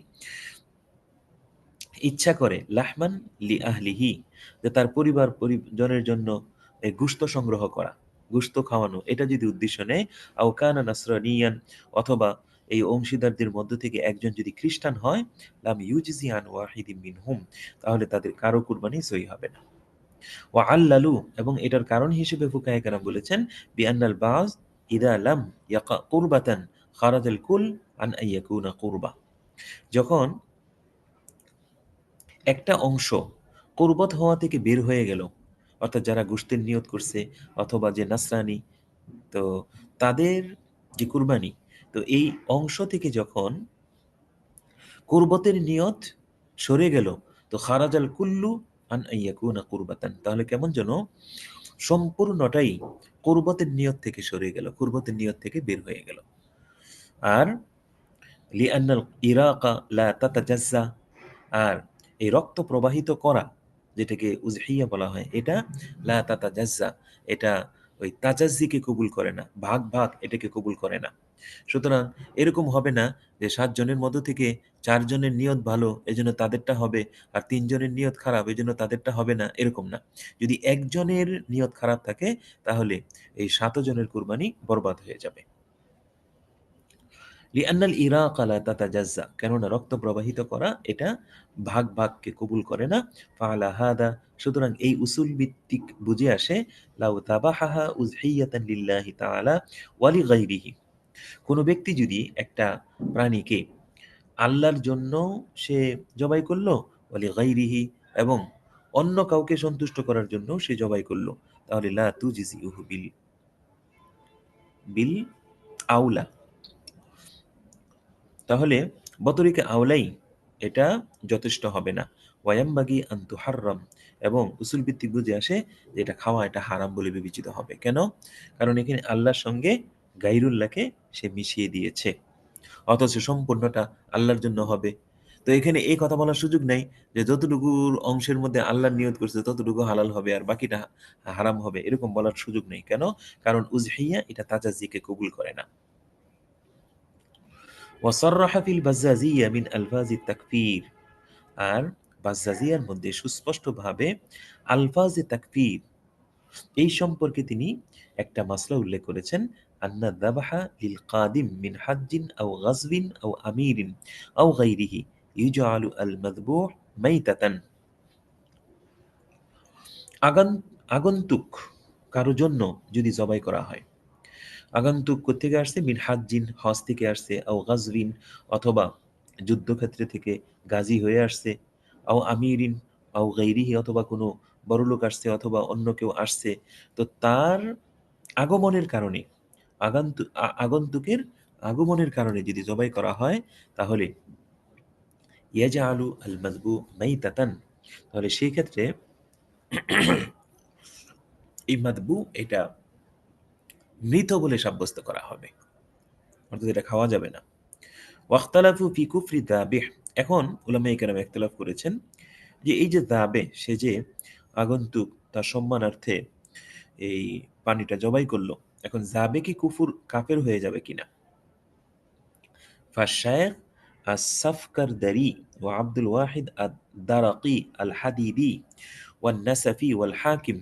ইচ্ছা করে লাহমান লি আহলিহি, যে তার পরিজনের জন্য এই গোশত সংগ্রহ করা, গোশত খাওয়ানো, এটা যদি উদ্দেশ্য নেয়, আও কানা নাসরানিয়ান, অথবা এই অংশীদারদের মধ্য থেকে একজন যদি খ্রিস্টান হয়, লাম ইউজিজি আন ওয়াহিদিন মিনহুম, তাহলে তাদের কারো কুরবানি সহি হবে না। ওয়া আল্লালু, এবং এটার কারণ হিসেবে ফুকায়ে কেরাম বলেছেন, বিআন্নাল বাজ ইদা লাম ইয়াকা কুরবাতান খারাজাল কুল আন আইয়াকুনা কুরবা, যখন একটা অংশ কুরবত হওয়া থেকে বের হয়ে গেল, অর্থাৎ যারা গোশতের নিয়ত করছে অথবা যে নাসরানি, তো তাদের যে কুরবানি, তো এই অংশ থেকে যখন কুরবতের নিয়ত সরে গেল, তো খারাজাল কুল্লু আন আইয়াকুনা কুরবাতান, তাহলে কেমন যেন সম্পূর্ণটাই কুরবতের নিয়ত থেকে সরে গেল, কুরবতের নিয়ত থেকে বের হয়ে গেল। আর লিআন্নাল ইরাকা লা তাতাজাজ্জা, আর এই রক্ত প্রবাহিত করা, যেটাকে উজহিয়া বলা হয়, এটা লা তাতাজাজ্জা, এটা ওই তাজাজ্জিকে কবুল করে না, ভাগ ভাগ এটাকে কবুল করে না। সুতরাং এরকম হবে না যে 7 জনের মধ্য থেকে 4 জনের নিয়ত ভালো এজন্য তাদেরটা হবে, আর 3 জনের নিয়ত খারাপ এজন্য তাদেরটা হবে না, এরকম না। যদি একজনের নিয়ত খারাপ থাকে, তাহলে এই 7 জনের কুরবানি বরবাদ হয়ে যাবে। লিআন্নাল ইরাকা লা তাতাজাজ্জা, কেননা রক্ত প্রবাহিত করা এটা ভাগ ভাগকে কবুল করে না। ফাআলা হাদা, সুতরাং এই উসুল ভিত্তিক বুঝে আসে, লাউ তাবাহাহা উযহিয়াতান লিল্লাহি তাআলা ওয়া লিগাইরিহি, কোন ব্যক্তি যদি একটা প্রাণীকে আল্লাহর জন্য সে জবাই করলো, ওয়া লিগাইরিহি এবং অন্য কাউকে সন্তুষ্ট করার জন্য সে জবাই করলো, তাহলে লা তুজিজিউহু বিল আউলা, তাহলে বতরিকে আওলাই এটা যথেষ্ট হবে না। ওয়ায়াম্বাগি আন তুহাররাম, এবং উসুল ভিত্তিক বুঝে আসে যে এটা খাওয়া এটা হারাম বলে বিবেচিত হবে। কেন? কারণ এখানে আল্লাহর সঙ্গে গাইরুল্লাহকে সে মিশিয়ে দিয়েছে, অথচ সম্পূর্ণটা আল্লাহর জন্য হবে। তো এখানে এই কথা বলার সুযোগ নাই যে যতটুকু অংশের মধ্যে আল্লাহর নিয়ত করছে ততটুকু হালাল হবে আর বাকিটা হারাম হবে, এরকম বলার সুযোগ নেই। কেন? কারণ উজহিয়া এটা তাজাজ্জিকে কবুল করে না। ওয়াসাররাহা ফিল বাজ্জাজিয়া মিন আলফাজিত তাকফীর, আর বাজ্জাজিয়ার মধ্যে সুস্পষ্টভাবে আলফাজে তাকফীর এই সম্পর্কে তিনি একটা মাসলা উল্লেখ করেছেন, আন্না যাবাহা লিল কাদিম মিন হাজ্জিন আও গাজবিন আও আমিরিন আও গায়রিহি ইউজআলু আল মাযবুহ মাইতাতান, আগন্তুক কারো জন্য যদি জবাই করা হয়, আগন্তুক কোত্থেকে আসছে? মিন হাজ্জিন, হজ থেকে আসছে, আও গাজবিন অথবা যুদ্ধক্ষেত্রে থেকে গাজী হয়ে আসছে, আও আমিরিন আও গাইরিহি অথবা কোনো বড়লোক আসছে অথবা অন্য কেউ আসছে, তো তার আগমনের কারণে, আগন্তুকের আগমনের কারণে যদি জবাই করা হয়, তাহলে ইয়াজআলু আল মাযবু মাইতাতান, তাহলে সেই ক্ষেত্রে এই মাযবু এটা মৃত বলে সাব্যস্ত করা হবে, অর্থাৎ এটা খাওয়া যাবে না। ওয়াখতালাফু ফি কুফরি দাবিহ, এখন উলামায়ে কেরাম ইখতিলাফ করেছেন যে এই যে দাবে, সে যে আগন্তুক তার সম্মানার্থে এই পানিটা জবাই করলো, এখন যাবে কি কাফের হয়ে যাবে কিনা। ফাশায়েখ আস-সাফকারদারি ওয়া আব্দুল ওয়াহিদ আদ-দারাকি আল-হাদিদি ওয়ান নাসাফি ওয়াল হাকিম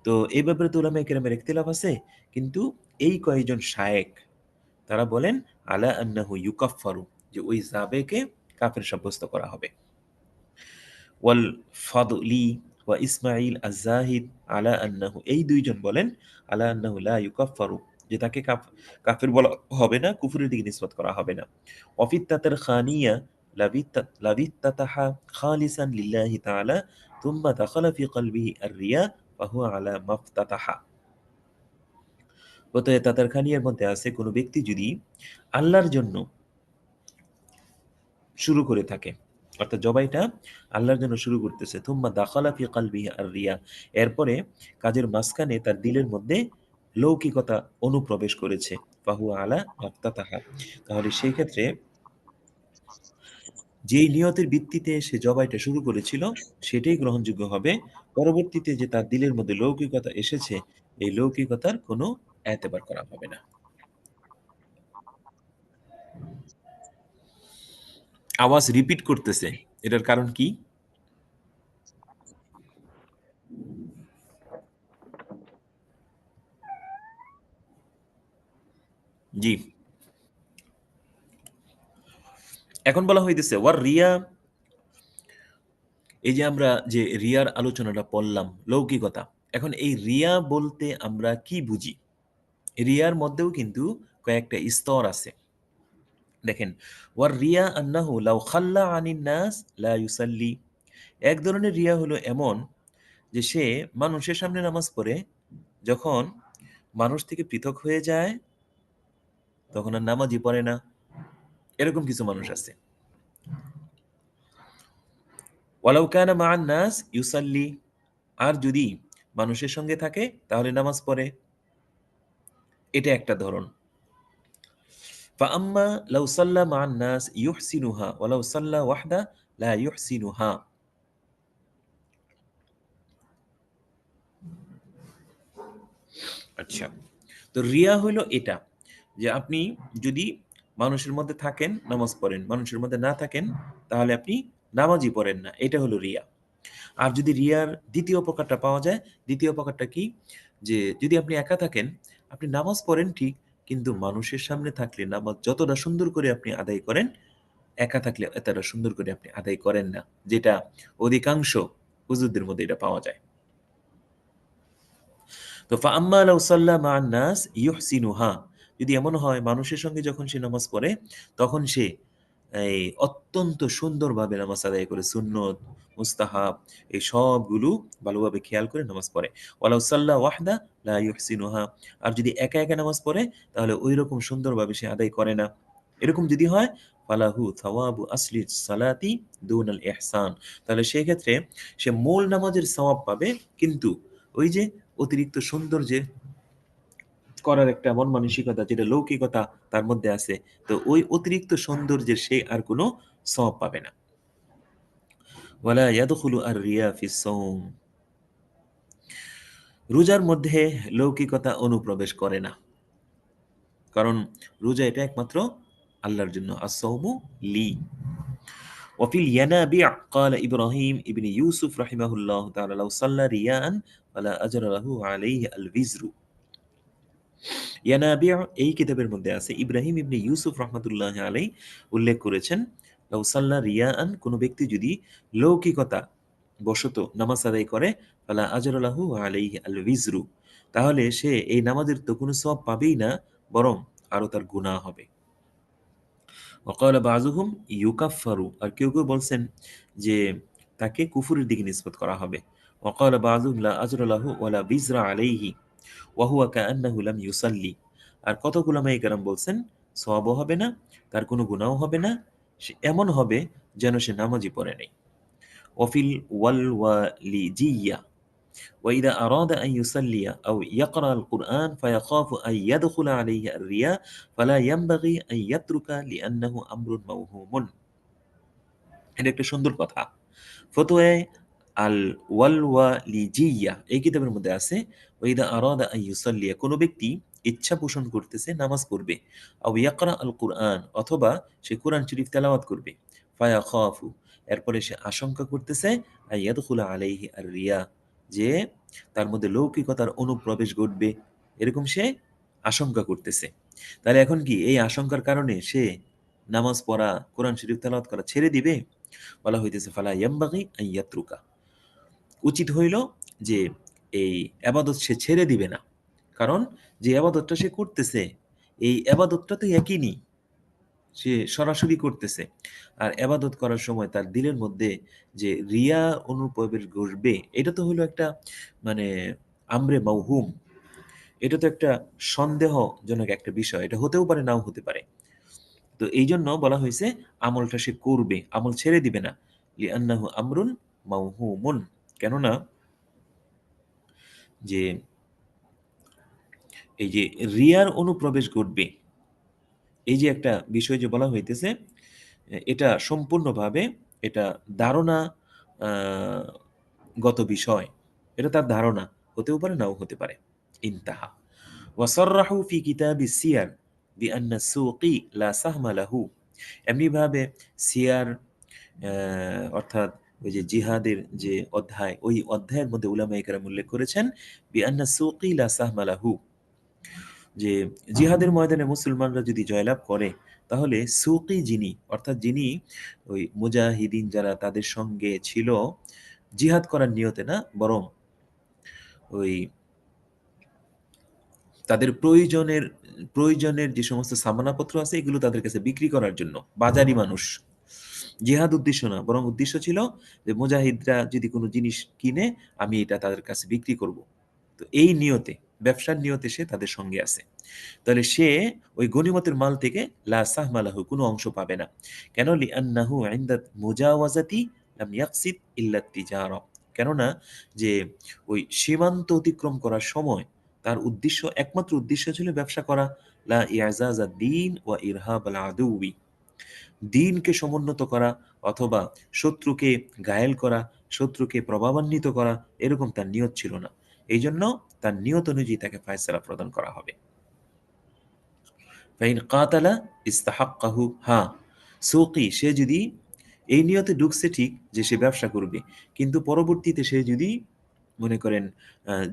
তো এই ব্যাপারে তো উলামায়ে কেরামের ইখতিলাফ আছে, কিন্তু এই কয়েকজন শায়েখ তারা বলেন আলা আন্নাহু ইউকাফফারু, যে ওই যাবেকে কাফের সাব্যস্ত করা হবে। ওয়াল ফাদলি ওয়া ইসমাঈল আজ-জাহিদ আলা আন্নাহু, এই দুইজন বলেন আলা আন্নাহু লা ইউকাফফারু, যে তাকে কাফের বলা হবে না, কুফরের দিকে নিসবত করা হবে না। ওয়াফিত্তাতার খানিয়া লাবিত্তাতাহা খালিসান লিল্লাহি তাআলা থুম্মা দাখালা ফি কলবিহি আর-রিয়া ফাহুয়া আলা মাফতাতাহা। অতএব তাতার খানিয়ার মধ্যে আছে, কোনো ব্যক্তি যদি আল্লাহর জন্য শুরু করে থাকে, অর্থাৎ জবাইটা আল্লাহর জন্য শুরু করতেছে, থুম্মা দাখালা ফি কলবিহি আর-রিয়া, এরপরে কাজের মাঝখানে তার দিলের মধ্যে লৌকিকতা অনুপ্রবেশ করেছে, ফাহুয়া আলা মাফতাতাহা, তাহলে সেই ক্ষেত্রে যেই নিয়তের ভিত্তিতে সে জবাইটা শুরু করেছিল সেটাই গ্রহণযোগ্য হবে। পরবর্তীতে যে তার দিলের মধ্যে লৌকিকতা এসেছে, এই লৌকিকতার কোনো এতেবার করা হবে না। আওয়াজ রিপিট করতেছে, এটার কারণ কি? জি, এখন বলা হইতেছে ওয়ার রিয়া, এই যে আমরা যে রিয়ার আলোচনাটা পড়লাম, লৌকিকতা, এখন এই রিয়া বলতে আমরা কি বুঝি? রিয়ার মধ্যেও কিন্তু কয়েকটা স্তর আছে। দেখেন, ওয়ার রিয়া আন্নাহু লাউ খাল্লা আনিন নাস লা ইউসাল্লি, এক ধরনের রিয়া হলো এমন যে সে মানুষের সামনে নামাজ পড়ে, যখন মানুষ থেকে পৃথক হয়ে যায় তখন আর নামাজই পড়ে না, এরকম কিছু মানুষ আছে। ওয়ালাউ কানা মা'আন নাস ইউসাল্লি, আর যদি মানুষের সঙ্গে থাকে তাহলে নামাজ পড়ে, এটা একটা ধরন। ফাআম্মা লাউ সাল্লা মা'আন নাস ইউহসিনুহা ওয়ালাউ সাল্লা ওয়াহদা লা ইউহসিনুহা। আচ্ছা, তো রিয়া হইল এটা, যে আপনি যদি মানুষের মধ্যে থাকেন নামাজ পড়েন, মানুষের মধ্যে না থাকেন তাহলে আপনি নামাজই পড়েন না, এটা হলো রিয়া। আর যদি রিয়ার দ্বিতীয় প্রকারটা পাওয়া যায়, দ্বিতীয় প্রকারটা কি, যে যদি আপনি একা থাকেন, আপনি নামাজ পড়েন ঠিক, কিন্তু মানুষের সামনে থাকলে নামাজ যতটা সুন্দর করে আপনি আদায় করেন, একা থাকলে এতটা সুন্দর করে আপনি আদায় করেন না, যেটা অধিকাংশ হুজুরদের মধ্যে এটা পাওয়া যায়। তো ফাআম্মা লাউ সাল্লা মা'আন নাস ইউহসিনুহা, যদি এমন হয় মানুষের সঙ্গে যখন সে নামাজ পড়ে তখন সে এই অত্যন্ত সুন্দরভাবে নামাজ আদায় করে, সুন্নত, মুস্তাহাব এই সবগুলো ভালোভাবে খেয়াল করে নামাজ পড়ে। ওয়ালাউ সাল্লা ওয়াহদা লা ইউহসিনুহা, আর যদি একা একা নামাজ পড়ে তাহলে ওই রকম সুন্দরভাবে সে আদায় করে না, এরকম যদি হয় ফালাহু থাওয়াবু আসলি সালাতি দুনাল ইহসান, তাহলে সেই ক্ষেত্রে সে মূল নামাজের সওয়াব পাবে, কিন্তু ওই যে অতিরিক্ত সৌন্দর্যে করার একটা মন মানসিকতা, যেটা লৌকিকতা তার মধ্যে আছে, তো ওই অতিরিক্ত সৌন্দর্যের সে আর কোনো সওয়াব পাবে না। ওয়ালা ইয়াদখুলু আর-রিয়া ফিস সাওম, রোজার মধ্যে লৌকিকতা অনুপ্রবেশ করে না, কারণ রোজা এটা একমাত্র আল্লাহর জন্য। আস-সাওমু লি। ওয়াফিল ইয়ানাবি' ক্বালা ইব্রাহিম ইবনে ইউসুফ রাহিমাহুল্লাহ তাআলা লাউ সাল্লা রিয়াআন ফালা আজরা লাহু আলাইহি আল-বিজরু। ইয়ানাবি' এই কিতাবের মধ্যে আছে, ইব্রাহিম ইবনে ইউসুফ রাহমাতুল্লাহি আলাইহি উল্লেখ করেছেন, লাউ সাল্লা রিয়াআন, কোন ব্যক্তি যদি লৌকিকতা বশত নামাজ আদায় করে, ফালা আজরা লাহু আলাইহি আল-বিজরু, তাহলে সে এই নামাজের তো কোনো সওয়াব পাবেই না, বরং আরো তার গুনাহ হবে। ওয়াকালা বাযুহুম ইউকাফফারু, আর কেউ কেউ বলছেন যে তাকে কুফরের দিকে নিসবত করা হবে। ওয়াকালা বাযুহুম লা আজরা লাহু ওয়ালা বিজরা আলাইহি ওয়া হুয়া কাআন্নাহু লাম ইউসাল্লি, আর কতক উলামায়ে কেরাম বলছেন সওয়াবও হবে না, তার কোনো গুনাহও হবে না, সে এমন হবে যেন সে নামাজই পড়ে নাই। ওয়াফিল ওয়ালিজিয়া وإذا أراد أن يصلي أو يقرأ القرآن فيخاف أن يدخل عليه الرياء فلا ينبغي أن يترك لأنه أمر موهوم। এটা একটা সুন্দর কথা। ফতোয়ায়ে আল ওয়ালিজিয়া এই কিতাবের মধ্যে আছে, ওয়াইদা আরাদা আন ইউসাল্লিয়া, কোন ব্যক্তি ইচ্ছা পোষণ করতেছে নামাজ পড়বে, আও ইয়াকরা আল কুরআন, অথবা সে কোরআন শরীফ তেলাওয়াত করবে, ফায়াখাফু, এরপরে সে আশঙ্কা করতেছে আইয়াদখুলা আলাইহি আর রিয়া, যে তার মধ্যে লৌকিকতার অনুপ্রবেশ ঘটবে, এরকম সে আশঙ্কা করতেছে। তাহলে এখন কি এই আশঙ্কার কারণে সে নামাজ পড়া, কোরআন শরীফ তেলাওয়াত করা ছেড়ে দিবে? বলা হইতেছে ফালা ইয়ামবাগি আন ইয়াতরুকা, উচিত হইল যে এই আবাদত সে ছেড়ে দিবে না। কারণ যে আবাদতটা সে করতেছে, এই আবাদতটা তো একই, সে সরাসরি করতেছে। আর আবাদত করার সময় তার দিলের মধ্যে যে রিয়া অনুপ্রবেশ ঘটবে, এটা তো হলো একটা মানে আমরে মাউহুম, এটা তো একটা সন্দেহজনক একটা বিষয়, এটা হতেও পারে নাও হতে পারে। তো এই জন্য বলা হয়েছে আমলটা সে করবে, আমল ছেড়ে দিবে না। লিআন্নাহু আমরুন মাউহুমুন, কেননা যে এই যে রিয়ার অনুপ্রবেশ ঘটবে, এই যে একটা বিষয় যে বলা হইতেছে, এটা সম্পূর্ণভাবে এটা ধারণা গত বিষয়, এটা তার ধারণা, হতেও পারে নাও হতে পারে। ইনতাহা। ওয়াসাররাহু ফি কিতাবিস সিয়ার বিআন্না সুকি লা সাহমা লাহু, এমনিভাবে সিয়ার অর্থাৎ ওই যে জিহাদের যে অধ্যায়, ওই অধ্যায়ের মধ্যে উলামায়ে কেরাম উল্লেখ করেছেন বিআন্না সুকি লা সাহমা লাহু, যে জিহাদের ময়দানে মুসলমানরা যদি জয়লাভ করে তাহলে সুকি যিনি, অর্থাৎ যিনি ওই মুজাহিদিন যারা তাদের সঙ্গে ছিল জিহাদ করার নিয়তে না, বরং ওই তাদের প্রয়োজনের যে সমস্ত সামানাপত্র আছে এগুলো তাদের কাছে বিক্রি করার জন্য বাজারি মানুষ, জিহাদ উদ্দেশ্য না, বরং উদ্দেশ্য ছিল যে মুজাহিদরা যদি কোনো জিনিস কিনে আমি এটা তাদের কাছে বিক্রি করব। তো এই নিয়তে, ব্যবসার নিয়তে সে তাদের সঙ্গে আছে, তাহলে সে ওই গনিমতের মাল থেকে লা সাহমা লাহু, কোনো অংশ পাবে না। কেন? লিআন্নাহু ইনদা মুজাওয়াজাতি লাম ইয়াকসিদ ইল্লা তিজারা, কেননা যে ওই সীমান্ত অতিক্রম করার সময় তার উদ্দেশ্য, একমাত্র উদ্দেশ্য ছিল ব্যবসা করা। লা ইয়াজাজা দ্বীন ওয়া ইরহাব আল আদুবি, দ্বীনকে সমুন্নত করা অথবা শত্রুকে ঘায়েল করা, শত্রুকে প্রভাবান্বিত করা, এরকম তার নিয়ত ছিল না। এই জন্য তার নিয়ত অনুযায়ী তাকে ফায়সালা প্রদান করা হবে। ফাইন কাতালা ইস্তাহাক্কাহু, হ্যাঁ সুকি সে যদি এই নিয়তে ঢুকছে ঠিক যে সে ব্যবসা করবে, কিন্তু পরবর্তীতে সে যদি মনে করেন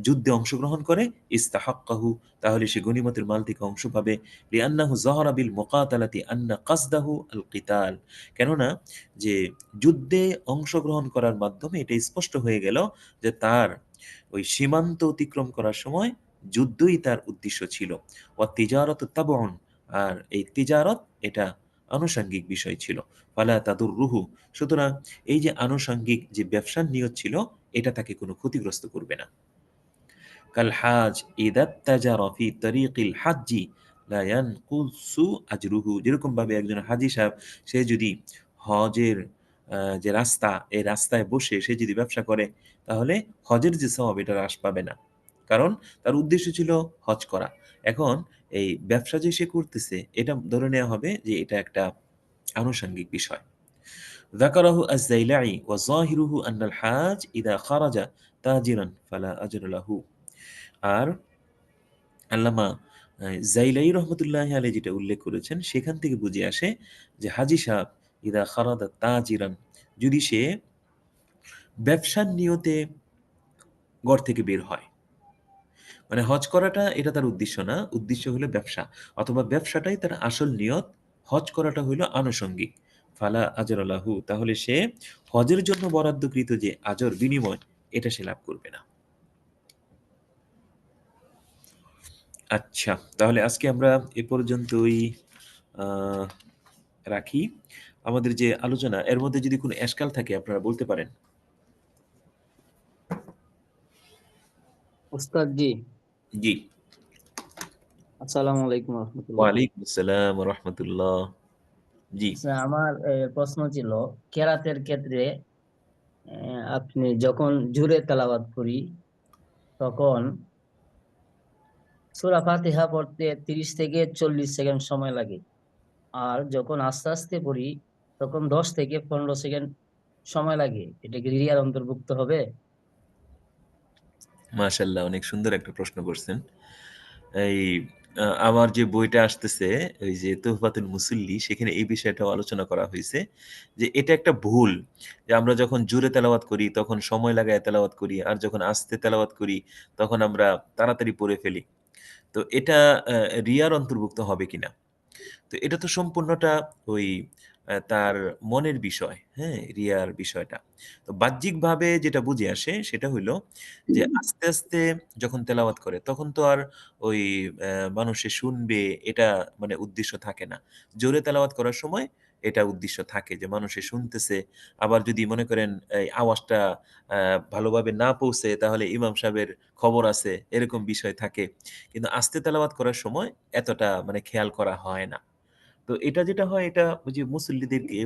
যুদ্ধে অংশগ্রহণ করে, ইস্তাহাক্কাহু, তাহলে সে গনিমতের মাল থেকে অংশ পাবে। লিআন্নাহু যাহারা বিল মুকাতালাতি আন্না কাসদাহু আল কিতাল, কেননা যে যুদ্ধে অংশগ্রহণ করার মাধ্যমে এটা স্পষ্ট হয়ে গেল যে তার ওই সীমান্ত অতিক্রম করার সময় যুদ্ধই তার উদ্দেশ্য ছিল। ওয়া তিজারাতু তাবউন, আর এই তিজারত এটা আনুষঙ্গিক বিষয় ছিল। ফালা তাদুররুহু, সুতরাং এই যে আনুষঙ্গিক যে ব্যবসার নিয়ত ছিল এটা তাকে কোনো ক্ষতিগ্রস্ত করবে না। কাল হাজ ইদাত তাজারা ফি তরিকিল হাজ্জি লা ইয়ানকুসু আজরুহু, যেরকম ভাবে একজন হাজী সাহেব সে যদি হজের যে রাস্তা, এই রাস্তায় বসে সে যদি ব্যবসা করে তাহলে হজের যে সওয়াব এটা হ্রাস পাবে না, কারণ তার উদ্দেশ্য ছিল হজ করা। এখন এই ব্যবসা যে সে করতেছে এটা ধরে নেওয়া হবে যে এটা একটা আনুষঙ্গিক বিষয়। ذكره الزيلعي وظاهره أن الحاج إذا خرج تاجرا فلا أجر له। আর আল্লামা জাইলাই রহমতুল্লাহ আলাইহি যেটা উল্লেখ করেছেন সেখান থেকে বুঝে আসে যে হাজী সাহেব ইদা খারাদা তাজিরান, যদি সে ব্যবসার নিয়তে ঘর থেকে বের হয়, মানে হজ করাটা এটা তার উদ্দেশ্য না, উদ্দেশ্য হলো ব্যবসা, অথবা ব্যবসাটাই তার আসল নিয়ত, হজ করাটা হইল আনুষঙ্গিক। ফালা আজর লাহু, তাহলে সে হজের জন্য বরাদ্দকৃত যে আজর বিনিময় এটা সে লাভ করবে না। আচ্ছা, তাহলে আজকে আমরা এ পর্যন্তই রাখি আমাদের যে আলোচনা। এর মধ্যে যদি কোনো এশকাল থাকে আপনারা বলতে পারেন। উস্তাদ জি, জি, আসসালামু আলাইকুম রহমতুল্লাহ। ওয়ালাইকুম আসসালাম ওয়া রাহমাতুল্লাহ। জি, আচ্ছা, আমার প্রশ্ন ছিল কেরাতের ক্ষেত্রে আপনি যখন জোরে তেলাওয়াত করি তখন সূরা ফাতিহা পড়তে 30 থেকে 40 সেকেন্ড সময় লাগে, আর যখন আস্তে আস্তে পড়ি তখন 10 থেকে 15 সেকেন্ড সময় লাগে। এটা কি রিয়ার অন্তর্ভুক্ত হবে? মাশাআল্লাহ, অনেক সুন্দর একটা প্রশ্ন করছেন। এই আমার যে বইটা আসতেছে ওই যে তুহফাতুল মুসল্লি সেখানে এই বিষয়টাও আলোচনা করা হয়েছে যে এটা একটা ভুল যে আমরা যখন জোরে তেলাওয়াত করি তখন সময় লাগায় তেলাওয়াত করি আর যখন আস্তে তেলাওয়াত করি তখন আমরা তাড়াতাড়ি পড়ে ফেলি। তো এটা রিয়ার অন্তর্ভুক্ত হবে কিনা? তো এটা তো সম্পূর্ণটা ওই তার মনের বিষয়, হ্যাঁ? রিয়ার বিষয়টা। তো বাহ্যিকভাবে যেটা বুঝে আসে সেটা হইলো যে আস্তে, আস্তে যখন তেলাওয়াত করে তখন তো আর ওই মানুষে শুনবে এটা মানে উদ্দেশ্য থাকে না। জোরে তেলাওয়াত করার সময় এটা উদ্দেশ্য থাকে যে মানুষে শুনতেছে। আবার যদি মনে করেন এই আওয়াজটা আ ভালোভাবে না পৌঁছে তাহলে ইমাম সাহেবের খবর আছে, এরকম বিষয় থাকে। কিন্তু আস্তে তেলাওয়াত করার সময় এতটা মানে খেয়াল করা হয় না। তো এটা যেটা হয় এটা ওই যে মুসল্লিদেরকে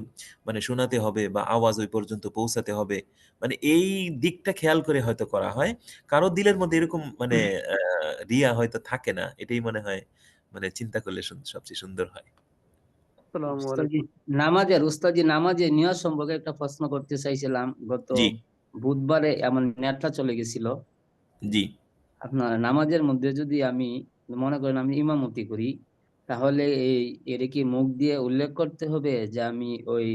মানে শোনাতে হবে বা আওয়াজ ওই পর্যন্ত পৌঁছাতে হবে। মানে এই দিকটা খেয়াল করে হয়তো করা হয়। কারো দিলের মধ্যে এরকম মানে আ রিয়া হয়তো থাকে না। এটাই মনে হয় মানে চিন্তা করলে সবচেয়ে সুন্দর হয়। আসসালামু উস্তাদি আলাইকুম। উস্তাদি নামাজের নিয়ত সম্পর্কে একটা প্রশ্ন করতে চাইছিলাম। গত জি, বুধবারে আমার নেটটা চলে গেছিল। জি। আপনার নামাজের মধ্যে যদি আমি মনে করেন আমি ইমামতি করি, তাহলে এটা কি মুখ দিয়ে উল্লেখ করতে হবে যে আমি ওই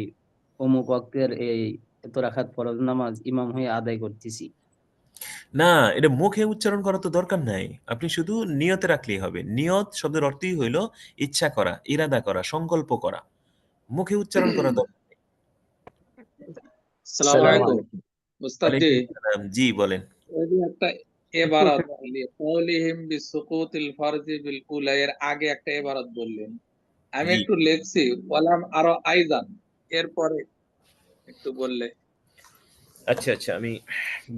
অমুক ওয়াক্তের এই এত রাকাত ফরজ নামাজ ইমাম হয়ে আদায় করতেছি? না, এটা মুখে উচ্চারণ করা তো দরকার নাই। আপনি শুধু নিয়তে রাখলেই হবে। নিয়ত শব্দের অর্থই হইল ইচ্ছা করা, ইরাদা করা, সংকল্প করা। মুখে উচ্চারণ করা দরকার নেই। আসসালামু আলাইকুম উস্তাদ জি, ওয়ালাইকুম আসসালাম। জি, বলেন। ওই যে একটা এবারত লিকাউলিহিম বিসুকুতিল ফারজি বিল উলা এর আগে একটা এবারত বললেন, আমি জি। একটু লিখছি ওয়ালাম আরো আইজান, এরপরে একটু বললে। আচ্ছা, আচ্ছা, আমি